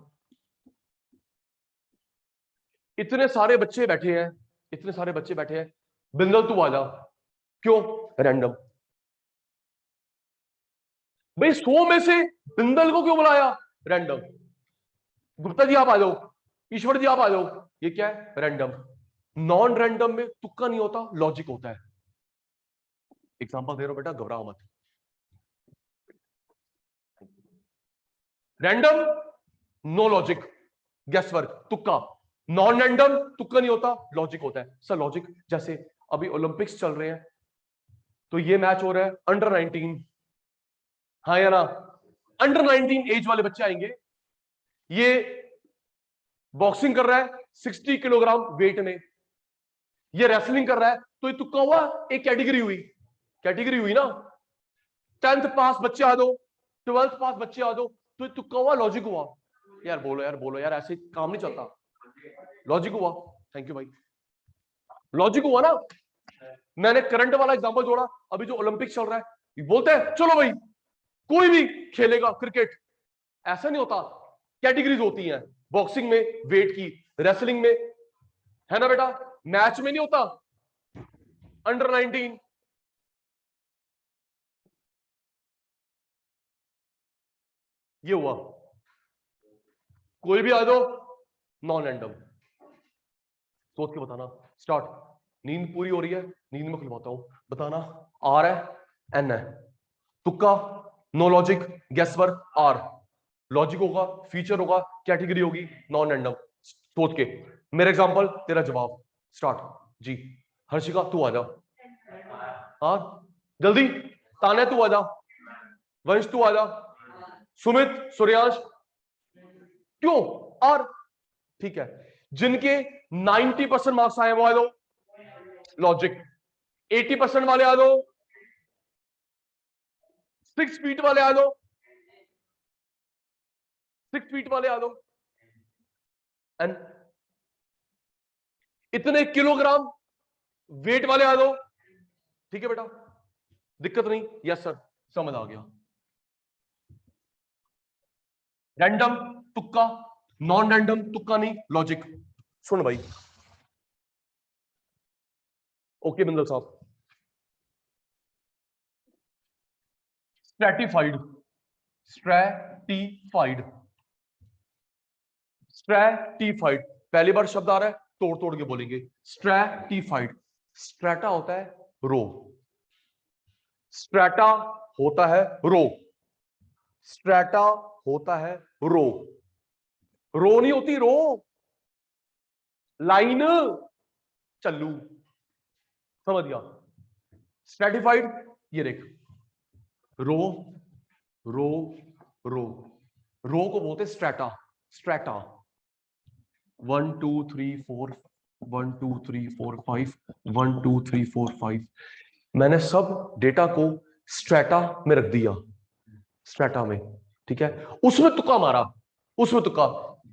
इतने सारे बच्चे बैठे हैं, इतने सारे बच्चे बैठे हैं, बिंदल तू आ जा, क्यों? रैंडम। भाई 100 में से बिंदल को क्यों बुलाया? रैंडम। गुप्ता जी आप आ जाओ, ईश्वर जी आप आ जाओ, ये क्या है? रैंडम। नॉन रैंडम में तुक्का नहीं होता, लॉजिक होता है। एग्जांपल दे रहा हूं बेटा, घबराओ मत। Random, no logic, guess work, तुक्का। नॉन रैंडम, तुक्का नहीं होता, लॉजिक होता है। सर लॉजिक जैसे अभी ओलंपिक्स चल रहे हैं, तो ये मैच हो रहा है अंडर 19, हाँ या ना? अंडर 19 एज वाले बच्चे आएंगे, ये बॉक्सिंग कर रहा है 60 किलोग्राम वेट में, ये रेसलिंग कर रहा है, तो ये तुक्का हुआ, एक कैटेगरी हुई, कैटेगरी हुई ना। 10th पास बच्चे आ दो, 12th पास बच्चे आ दो, तो तुक्का हुआ लॉजिक हुआ? यार बोलो यार, ऐसे काम नहीं चलता। लॉजिक हुआ, थैंक यू भाई, लॉजिक हुआ ना। मैंने करंट वाला एग्जांपल जोड़ा, अभी जो ओलंपिक चल रहा है, बोलते हैं चलो भाई कोई भी खेलेगा क्रिकेट, ऐसा नहीं होता, कैटेगरीज होती हैं, बॉक्सिंग में वेट की, रेसलिंग में, है ना बेटा, मैच में नहीं होता अंडर 19, ये हुआ। कोई भी आ जाओ, नॉन रैंडम, सोच के बताना। स्टार्ट। नींद पूरी हो रही है, नींद में खुलवाता हूं, बताना। आर है, एन है, तुक्का, नो लॉजिक, गेस वर्क, आर। लॉजिक होगा, फीचर होगा, कैटेगरी होगी, नॉन रैंडम। सोच के, मेरा एग्जांपल, तेरा जवाब। स्टार्ट जी। हर्षिका तू आ जा, हाँ जल्दी। तान्या तू आ जा, वंश तू आ जा, सुमित, सूर्यांश, क्यों? आर। ठीक है, जिनके 90% मार्क्स आए वो आ दो, लॉजिक। 80% वाले आ दो, 6 फीट वाले आ दो, 6 फीट वाले आ दो, एंड इतने किलोग्राम वेट वाले आ दो। ठीक है बेटा, दिक्कत नहीं? यस सर, समझ आ गया। रैंडम, तुक्का, नॉन रैंडम, तुक्का नहीं, लॉजिक। सुन भाई, ओके बिंदल साहब, स्ट्रैटिफाइड, स्ट्रैटिफाइड, स्ट्रैटिफाइड, पहली बार शब्द आ रहा है, तोड़ तोड़ के बोलेंगे। स्ट्रैटिफाइड, स्ट्रैटा होता है रो, स्ट्रैटा होता है रो, स्ट्रैटा होता है रो, रो नहीं होती रो, लाइन, चल्लू, समझ गया? स्ट्रैटिफाइड, ये देख, रो, रो, रो, रो को बोलते स्ट्रैटा, स्ट्रैटा, 1 2 3 4, 1 2 3 4 5, 1 2 3 4 5, मैंने सब डेटा को स्ट्रैटा में रख दिया, स्ट्रैटा में। ठीक है, उसमें तुक्का मारा, उसमें तुक्का,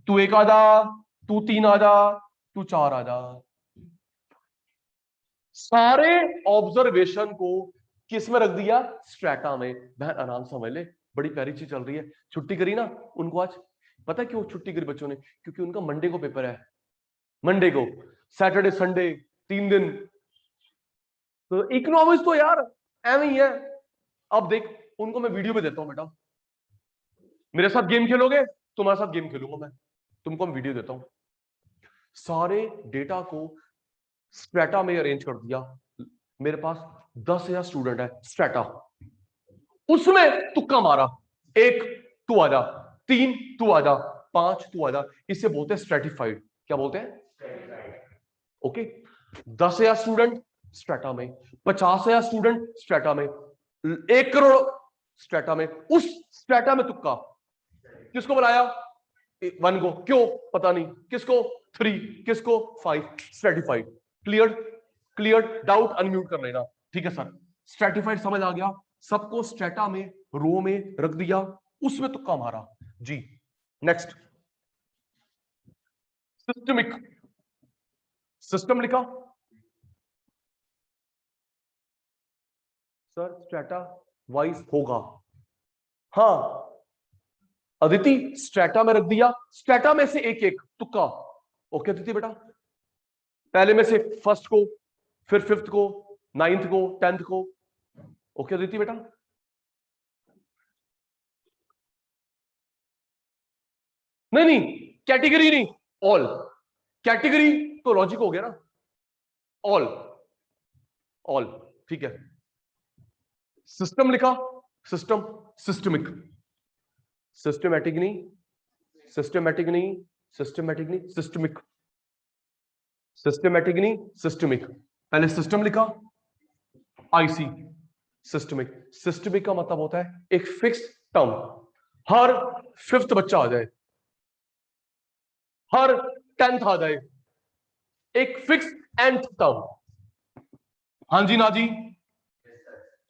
तू एक आ जा, तू तीन आ जा, तू चार आ जा, सारे ऑब्जर्वेशन को किस में रख दिया? स्ट्रैटा में। बहन आराम समझ ले, बड़ी प्यारी चीज चल रही है। छुट्टी करी ना उनको आज, पता है क्यों छुट्टी करी बच्चों ने? क्योंकि उनका मंडे को पेपर है, मंडे को, सैटरडे संडे 3 दिन, तो इकोनॉमिक्स तो यार एवं ही है। अब देख, उनको मैं वीडियो में देता हूं, बेटा मेरे साथ गेम खेलोगे, तुम्हारे साथ गेम खेलूंगा मैं, तुमको मैं वीडियो देता हूं। सारे डेटा को स्ट्रैटा में अरेंज कर दिया, मेरे पास 10,000 स्टूडेंट है, स्ट्रैटा, उसमें तुक्का मारा, एक तू आजा, 3 तू आजा, 5 तू आजा, इसे बोलते हैं स्ट्रेटिफाइड। क्या बोलते हैं? ओके, 10,000 स्टूडेंट स्ट्रेटा में, 50,000 स्टूडेंट स्ट्रेटा में, 1 करोड़ स्ट्रेटा में, उस स्ट्रेटा में तुक्का। किसको बनाया? 1 को, क्यों पता नहीं, किसको 3, किसको 5, stratified. Clear? Clear? Doubt unmute कर लेना। ठीक है सर, स्ट्रेटिफाइड समझ आ गया, सबको स्ट्रेटा में, रो में रख दिया, उसमें तुक्का मारा जी। नेक्स्ट, सिस्टमिक, सिस्टम लिखा सर, स्ट्रेटा वाइज होगा, हाँ। अदिति स्ट्रेटा में रख दिया, स्ट्रेटा में से एक एक तुक्का। ओके अदिति बेटा, पहले में से फर्स्ट को, फिर फिफ्थ को, 9th को, 10th को। ओके अदिति बेटा, नहीं नहीं, कैटेगरी नहीं, ऑल। कैटेगरी तो लॉजिक हो गया ना, ऑल, ऑल। ठीक है, सिस्टम लिखा, सिस्टम, सिस्टमिक, सिस्टमैटिक नहीं, सिस्टमैटिक नहीं, सिस्टमैटिक नहीं, सिस्टमिक, सिस्टमैटिक नहीं, सिस्टमिक। पहले सिस्टम लिखा, आईसी, सिस्टमिक। सिस्टमिक का मतलब होता है एक फिक्स टर्म, हर 5th बच्चा आ जाए, हर 10th आ जाए, एक फिक्स nth टर्म। हाँ जी ना जी,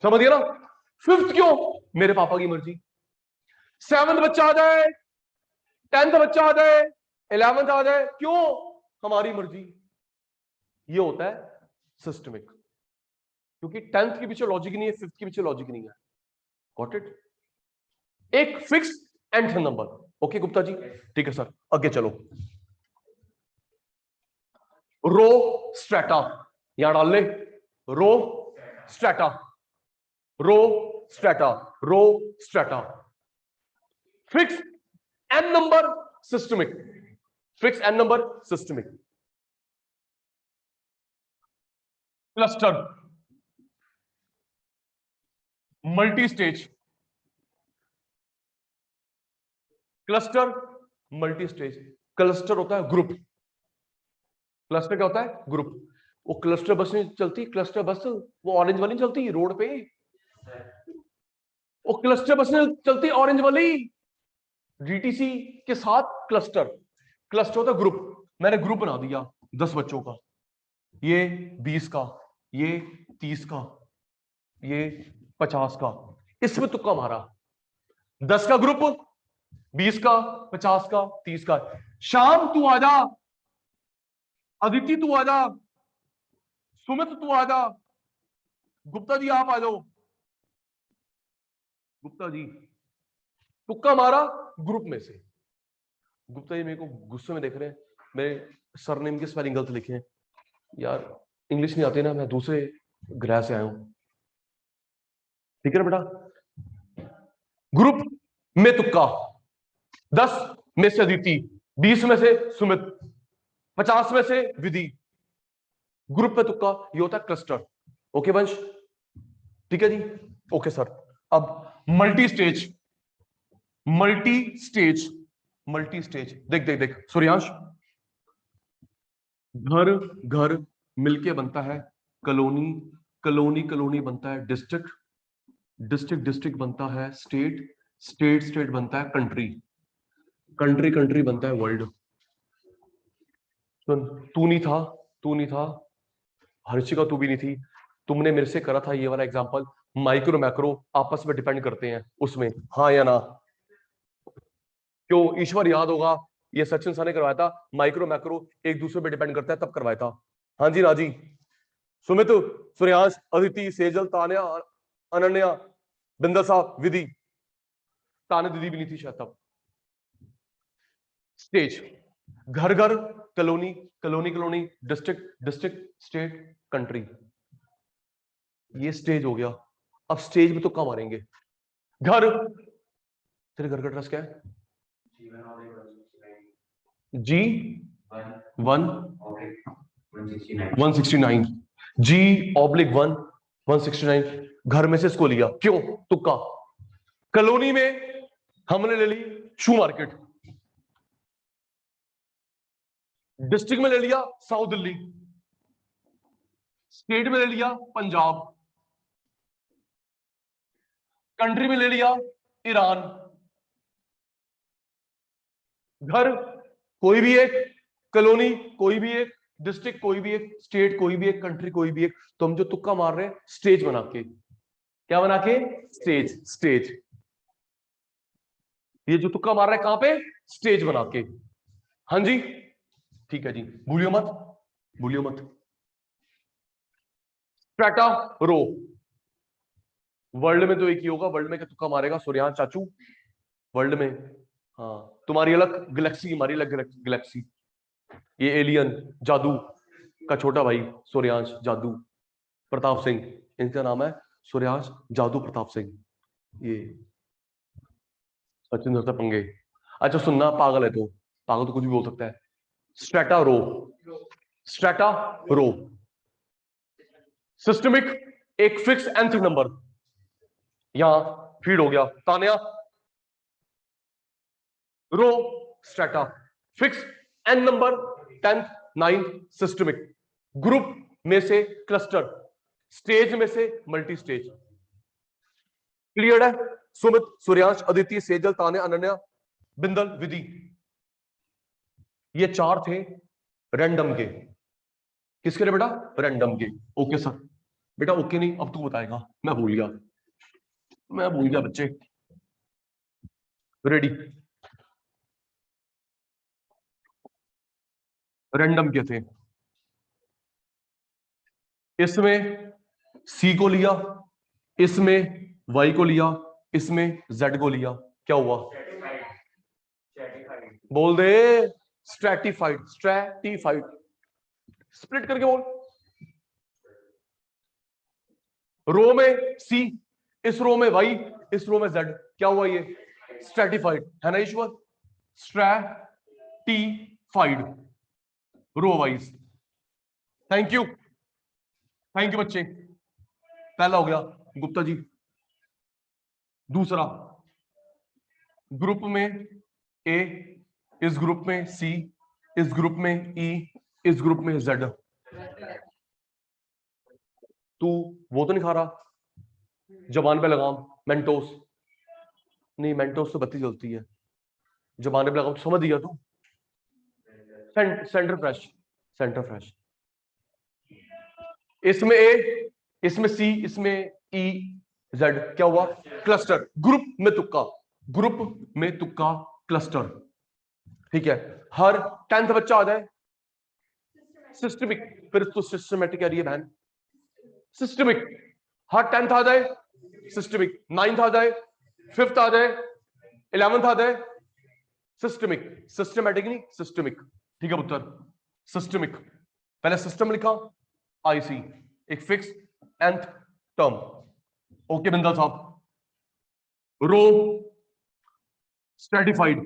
समझ गया ना? 5th क्यों? मेरे पापा की मर्जी, 7th बच्चा आ जाए, 10th बच्चा आ जाए, 11th आ जाए, क्यों? हमारी मर्जी। ये होता है सिस्टमिक, क्योंकि 10th के पीछे लॉजिक नहीं है, 5th के पीछे लॉजिक नहीं है। Got it? एक fix nth number. Okay Gupta ji, ठीक है सर, आगे चलो। रो स्ट्रेटा यहां डाल ले, row strata, row strata, row strata. Fix n number systemic, fix n number systemic. Cluster multi stage, cluster multi stage. Cluster होता है ग्रुप, क्लस्टर क्या होता है? ग्रुप। वो क्लस्टर बस नहीं चलती, क्लस्टर बस वो ऑरेंज वाली नहीं चलती रोड पे, वो क्लस्टर बस नहीं चलती ऑरेंज वाली, डीटीसी के साथ क्लस्टर। क्लस्टर होता है ग्रुप। मैंने ग्रुप बना दिया 10 बच्चों का, ये 20 का, ये 30 का, ये 50 का, इसमें तुक्का मारा। 10 का ग्रुप, 20 का, 50 का, 30 का। शाम तू आजा, अदिति तू आजा, सुमित तू आजा, गुप्ता जी आप आ जाओ। गुप्ता जी तुक्का मारा ग्रुप में से। गुप्ता जी मेरे को गुस्से में देख रहे हैं, मेरे सरनेम के स्पेलिंग गलत लिखे हैं। यार इंग्लिश नहीं आती ना, मैं दूसरे ग्रह से आया हूं, ठीक है ना बेटा? ग्रुप में तुक्का, 10 में से अदिति, 20 में से सुमित, 50 में से विधि। ग्रुप में तुक्का, ये होता है क्लस्टर। ओके वंश, ठीक है जी? Okay sir. अब multi stage, multi stage, multi stage. देख देख देख सूर्यांश, घर घर मिलके बनता है कॉलोनी, कॉलोनी कॉलोनी बनता है डिस्ट्रिक्ट, डिस्ट्रिक्ट डिस्ट्रिक्ट बनता है स्टेट, स्टेट स्टेट बनता है कंट्री, कंट्री कंट्री बनता है वर्ल्ड। सुन, तू नहीं था, तू नहीं था, हर्षिका तू भी नहीं थी, तुमने मेरे से करा था ये वाला एग्जांपल, माइक्रो मैक्रो आपस में डिपेंड करते हैं उसमें, हाँ या ना? क्यों? ईश्वर याद होगा, ये सचिन सर ने करवाया था, माइक्रो मैक्रो एक दूसरे पे डिपेंड करता है, तब करवाया था। हाँ जी राजी, सुमित, सूर्यांश, अदिति, सेजल, तान्या, अनन्या, बिंदल साहब, विधि, तान्या दीदी भी नहीं थी शायद तब। स्टेज, घर घर, colony colony colony, district district, state, country. ये स्टेज हो गया। अब स्टेज में तो कम मारेंगे। घर, तेरे घर का एड्रेस क्या है? जी 169, G/1 169। घर में से इसको लिया, क्यों? तुक्का। कॉलोनी में हमने ले ली शू मार्केट, डिस्ट्रिक्ट में ले लिया साउथ दिल्ली, स्टेट में ले लिया पंजाब, कंट्री में ले लिया ईरान। घर कोई भी एक, कॉलोनी कोई भी एक, डिस्ट्रिक्ट कोई भी एक, स्टेट कोई भी एक, कंट्री कोई भी एक। तो हम जो तुक्का मार रहे हैं स्टेज बना के, क्या बना के? Stage, stage. ये जो तुक्का मार रहा है कहां पे? स्टेज बना के। हाँ जी, ठीक है जी, भूलियो मत, भूलियो मत। स्ट्रेटा रो, वर्ल्ड में तो एक ही होगा, वर्ल्ड में क्या तुक्का मारेगा सूर्यांश चाचू? वर्ल्ड में, हाँ, तुम्हारी अलग गैलेक्सी, हमारी अलग गैलेक्सी। ये एलियन जादू का छोटा भाई सूर्यांश जादू प्रताप सिंह, इनका नाम है सूर्यांश जादू प्रताप सिंह। ये सचिन धरता पंगे। अच्छा सुनना, पागल है तो, पागल तो कुछ भी बोल सकता है। Strata row, strata row, systemic, एक फिक्स nth नंबर यहां फीड हो गया। Tanya, row strata, fix n number, 10th 9th systemic, group में से क्लस्टर, स्टेज में से मल्टी स्टेज। क्लियर है? सुमित, सूर्यांश, अदिति, सेजल, तान्या, अनन्या, बिंदल, विधि, ये 4 थे रैंडम के। किसके लिए बेटा? रैंडम के। Okay sir. बेटा ओके नहीं, अब तू बताएगा, मैं भूल गया, मैं भूल गया बच्चे। रेडी। रैंडम के थे, इसमें सी को लिया, इसमें वाई को लिया, इसमें जेड को लिया, क्या हुआ? बोल दे। Stratified, stratified. स्प्लिट करके बोल। रो में सी, इस रो में वाई, इस रो में जेड, क्या हुआ? ये स्ट्रैटिफाइड है ना Ishwar? Stratified row wise. Thank you, thank you बच्चे। पहला हो गया गुप्ता जी। दूसरा, ग्रुप में ए, इस ग्रुप में सी, इस ग्रुप में ई, इस ग्रुप में जेड। तू वो तो नहीं खा रहा? जबान पे लगाम, मेंटोस। नहीं, मेंटोस तो बत्ती जलती है, जबान पे लगाम, समझ दिया तू? Centre fresh, centre fresh. इसमें ए, इसमें सी, इसमें ई, जेड, क्या हुआ? क्लस्टर। ग्रुप में तुक्का, ग्रुप में तुक्का, क्लस्टर। ठीक है, हर 10th बच्चा आ जाए सिस्टमिक, फिर तो सिस्टमेटिक कह रही है बहन। सिस्टमिक, हर 10th आ जाए सिस्टमिक, 9th आ जाए, 5th आ जाए, 11th आ जाए सिस्टमिक। सिस्टमेटिक नहीं, सिस्टमिक। ठीक है पुत्र, सिस्टमिक। पहले सिस्टम लिखा, आईसी, एक fix nth term. Okay Bindal साहब। रो स्ट्रेटिफाइड,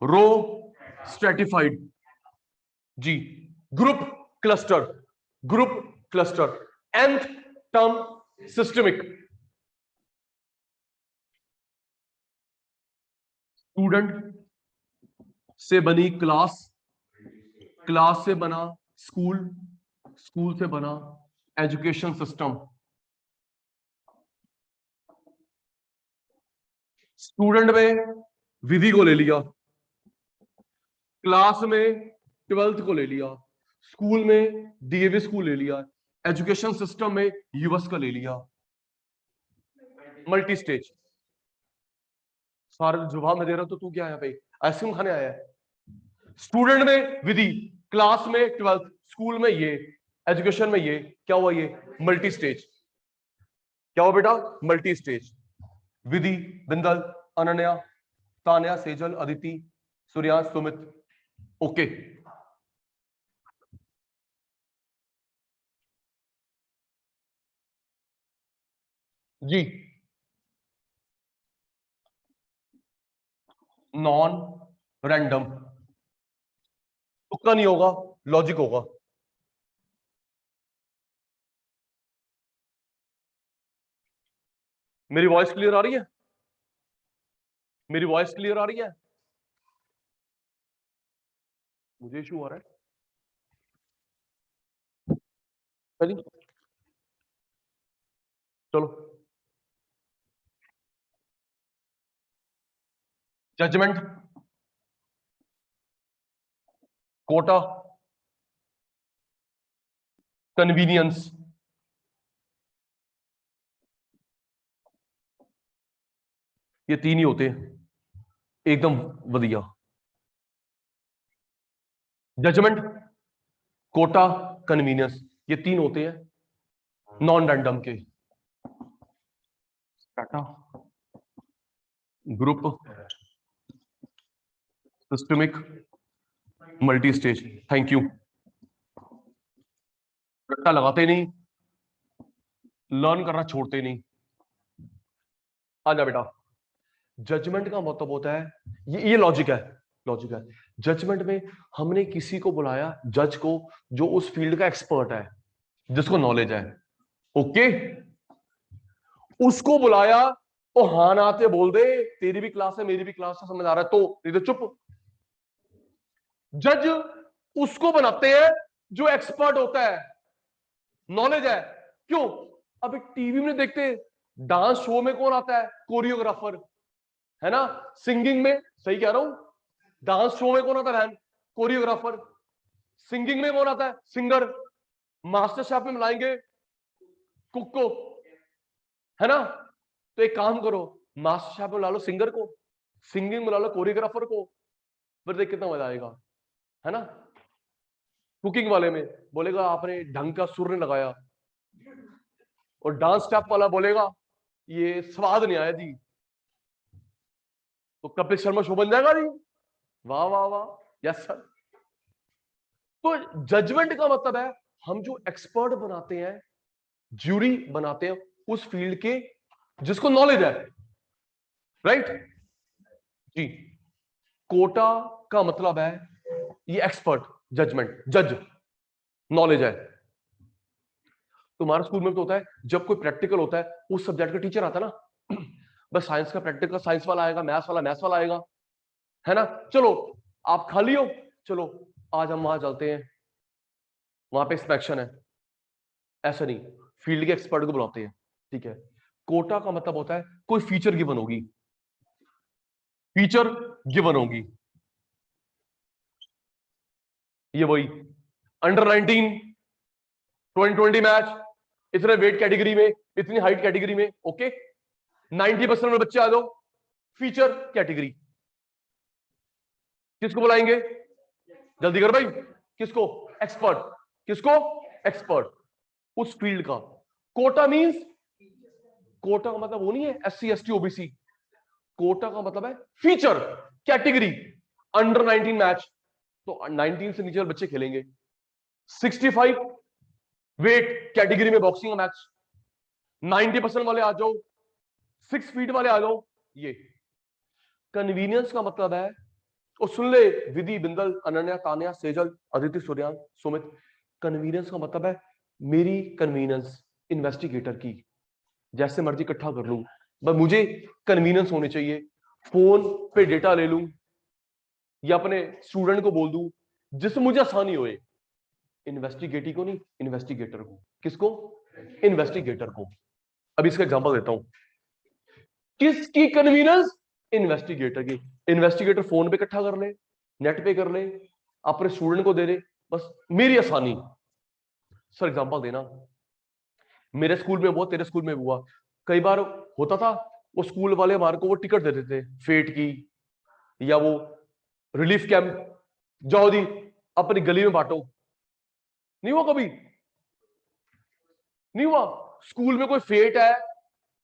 रो स्ट्रेटिफाइड जी। Group cluster, group cluster, nth term systemic. Student से बनी क्लास, क्लास से बना स्कूल, स्कूल से बना एजुकेशन सिस्टम। स्टूडेंट में विधि को ले लिया, क्लास में 12th को ले लिया, स्कूल में डीएवी स्कूल ले लिया, एजुकेशन सिस्टम में यूएस का ले लिया। Multi stage. सारे जवाब में दे रहा, तो तू क्या आया भाई? आइसक्रीम खाने आया है? स्टूडेंट में विधि, क्लास में 12th, स्कूल में ये, एजुकेशन में ये, क्या हुआ? ये मल्टी स्टेज। क्या हुआ बेटा? Multi stage. Vidhi, Bindal, Ananya, Tanya, Sejal, Aditi, Suryansh, Sumit. Okay. जी, नॉन रैंडम, तुक्का नहीं होगा, लॉजिक होगा। मेरी वॉइस क्लियर आ रही है? मेरी वॉइस क्लियर आ रही है? मुझे इशू आ रहा है। चलिए चलो। जजमेंट, कोटा, कन्वीनियंस, ये तीन ही होते हैं एकदम बढ़िया। जजमेंट, कोटा, कन्वीनियंस, ये तीन होते हैं नॉन रैंडम के। Tata, group, systemic, multi stage. Thank you. रट्टा लगाते नहीं, लर्न करना छोड़ते नहीं। आजा बेटा। जजमेंट का मतलब होता है, ये लॉजिक है, लॉजिक है। जजमेंट में हमने किसी को बुलाया, जज को, जो उस फील्ड का एक्सपर्ट है, जिसको नॉलेज है। ओके, उसको बुलाया, तो हाँ ना आते बोल दे, तेरी भी क्लास है मेरी भी क्लास है, समझ आ रहा है? तो नहीं तो चुप। जज उसको बनाते हैं जो एक्सपर्ट होता है, नॉलेज है। क्यों? अब टीवी में देखते, डांस शो में कौन आता है? कोरियोग्राफर, है ना? सिंगिंग में, सही कह रहा हूं, डांस शो में कौन आता है? कोरियोग्राफर। सिंगिंग में कौन आता है? सिंगर। मास्टर शेफ में मिलाएंगे कुक को, है ना? तो एक काम करो, मास्टर शेफ में ला लो सिंगर को, सिंगिंग बुला लो कोरियोग्राफर को, फिर देख कितना मजा आएगा, है ना। कुकिंग वाले में बोलेगा आपने ढंग का सुर नहीं लगाया, और डांस स्टेप वाला बोलेगा ये स्वाद नहीं आया जी, तो कपिल शर्मा शो बन जाएगा जी। वाह वाह वाह, यस सर। तो जजमेंट का मतलब है हम जो एक्सपर्ट बनाते हैं, ज्यूरी बनाते हैं उस फील्ड के जिसको नॉलेज है, राइट जी। कोटा का मतलब है ये एक्सपर्ट, जजमेंट, जज, नॉलेज है। तुम्हारे स्कूल में तो होता है जब कोई प्रैक्टिकल होता है उस सब्जेक्ट का टीचर आता है ना, बस साइंस का प्रैक्टिकल साइंस वाला आएगा, मैथ्स वाला मैथ्स वाला आएगा, है ना। चलो आप खाली हो, चलो आज हम वहां चलते हैं, वहां पे इंस्पेक्शन है। ऐसा नहीं, फील्ड के एक्सपर्ट को बुलाते हैं, ठीक है। कोटा का मतलब होता है कोई फीचर गिवन होगी, फीचर गिवन होगी। ये वही अंडर 19 2020 मैच, इतने वेट कैटेगरी में, इतनी हाइट कैटेगरी में, ओके 90% में बच्चे आ जाओ, फीचर कैटेगरी। किसको बुलाएंगे, जल्दी कर भाई, किसको, एक्सपर्ट, किसको, एक्सपर्ट उस फील्ड का। कोटा मींस, कोटा का मतलब वो नहीं है SC ST OBC, कोटा का मतलब है फीचर कैटेगरी। अंडर 19 मैच, तो 19 से नीचे वाले बच्चे खेलेंगे। 65 वेट कैटेगरी में बॉक्सिंग का मैच, 90% वाले आ जाओ, 6 फीट वाले आ जाओ। ये कन्वीनियंस का मतलब है, और सुन ले विधि, बिंदल, अनन्या, तान्या, सेजल, अदिति, सूर्यान, सुमित, कन्वीनियंस का मतलब है मेरी कन्वीनियंस इन्वेस्टिगेटर की, जैसे मर्जी इकट्ठा कर लूं, बस मुझे कन्वीनियंस होनी चाहिए। फोन पे डेटा ले लूं या अपने स्टूडेंट को बोल दूं, जिससे मुझे आसानी होए। इन्वेस्टिगेटिव को नहीं, इन्वेस्टिगेटर को। किसको, इन्वेस्टिगेटर को। अब इसका एग्जांपल देता हूं, किसकी कन्वीनियंस, इन्वेस्टिगेटर की। इन्वेस्टिगेटर फोन पे इकट्ठा कर ले, नेट पे कर ले, अपने स्टूडेंट को दे दे, बस मेरी आसानी। सर एग्जांपल देना, मेरे स्कूल में हुआ, तेरे स्कूल में हुआ, कई बार होता था वो स्कूल वाले हमारे को वो टिकट देते थे फेट की, या वो रिलीफ कैंप, जाओ दी अपनी गली में बांटो। नहीं हुआ कभी, नहीं हुआ। स्कूल में कोई फेट है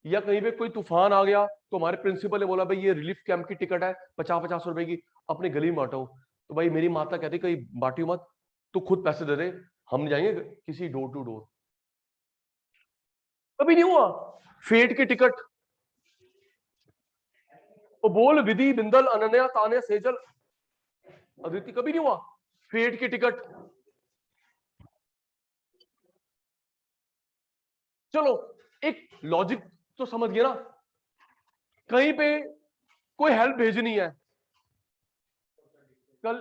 या कहीं पे कोई तूफान आ गया, तो हमारे प्रिंसिपल ने बोला भाई ये रिलीफ कैंप की टिकट है 50-50 रुपए की, अपनी गली में बांटो। तो भाई मेरी माता कहती कहीं बांटियो मत, तू खुद पैसे दे दे, हम नहीं जाएंगे किसी डोर टू डोर। कभी नहीं हुआ फेट की टिकट। वो बोल विधि, बिंदल, अनन्या, तान्या, सेजल, अदिति, कभी नहीं हुआ फेट की टिकट। चलो एक लॉजिक तो समझ गया ना, कहीं पे कोई हेल्प भेजनी है, कल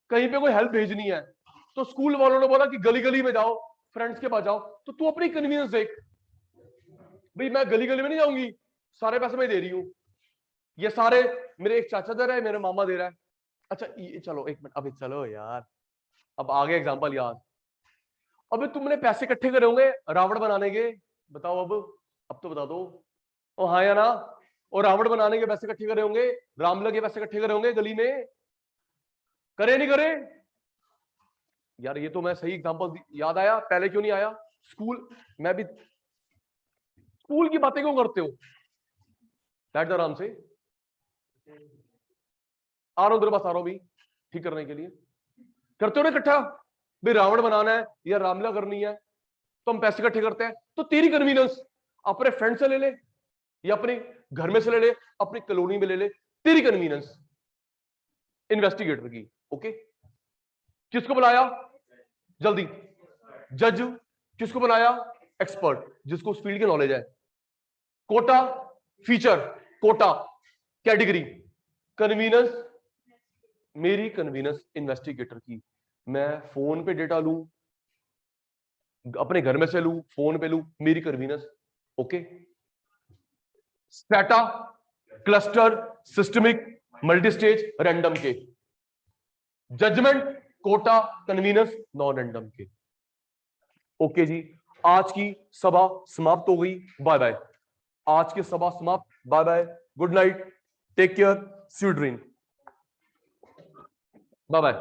कहीं पे कोई हेल्प भेजनी है, तो स्कूल वालों ने बोला कि गली गली में जाओ, फ्रेंड्स के पास जाओ, तो तू अपनी कन्वीनियंस देख, भाई मैं गली गली में नहीं जाऊंगी, सारे पैसे मैं दे रही हूं, ये सारे मेरे एक चाचा दे रहा है, मेरे मामा दे रहा है। अच्छा ये चलो एक मिनट, अभी चलो यार, अब आगे एग्जांपल याद। अबे तुमने पैसे इकट्ठे करे होंगे रावण बनाने के, बताओ अब तो बता दो। ओ हाँ या ना, और रावण बनाने के पैसे इकट्ठे करे होंगे, रामलला के पैसे इकट्ठे करे होंगे गली में, करे नहीं करे यार। ये तो मैं सही एग्जांपल याद आया, पहले क्यों नहीं आया। स्कूल, मैं भी, स्कूल की बातें क्यों करते हो, बैठ आराम से, आ रहा हूं तेरे पास, आ रहा हूं भी ठीक करने के लिए। करते हो ना इकट्ठा, भाई रावण बनाना है या रामलीला करनी है, तो हम पैसे इकट्ठे करते हैं। तो तेरी कन्वीनियंस अपने फ्रेंड से ले ले, या अपने घर में से ले ले, अपनी कॉलोनी में ले ले, तेरी कन्वीनियंस इन्वेस्टिगेटर की, ओके। किसको बुलाया, जल्दी, जज। किसको बनाया, एक्सपर्ट, जिसको उस फील्ड की नॉलेज है। Quota, feature, quota category, convenience, मेरी कन्वीनियंस इन्वेस्टिगेटर की। मैं फोन पे डेटा लूं, अपने घर में से लूं, फोन पे लूं, मेरी convenience, okay. Strata, cluster, systemic, multistage, random के। Judgement, quota, convenience, non random के, ओके जी। आज की सभा समाप्त हो गई, बाय बाय। आज की सभा समाप्त, bye bye, good night, take care. स्यूड्रीन। बाय बाय,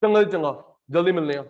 चंगा जी चंगा, जल्दी मिलने हैं।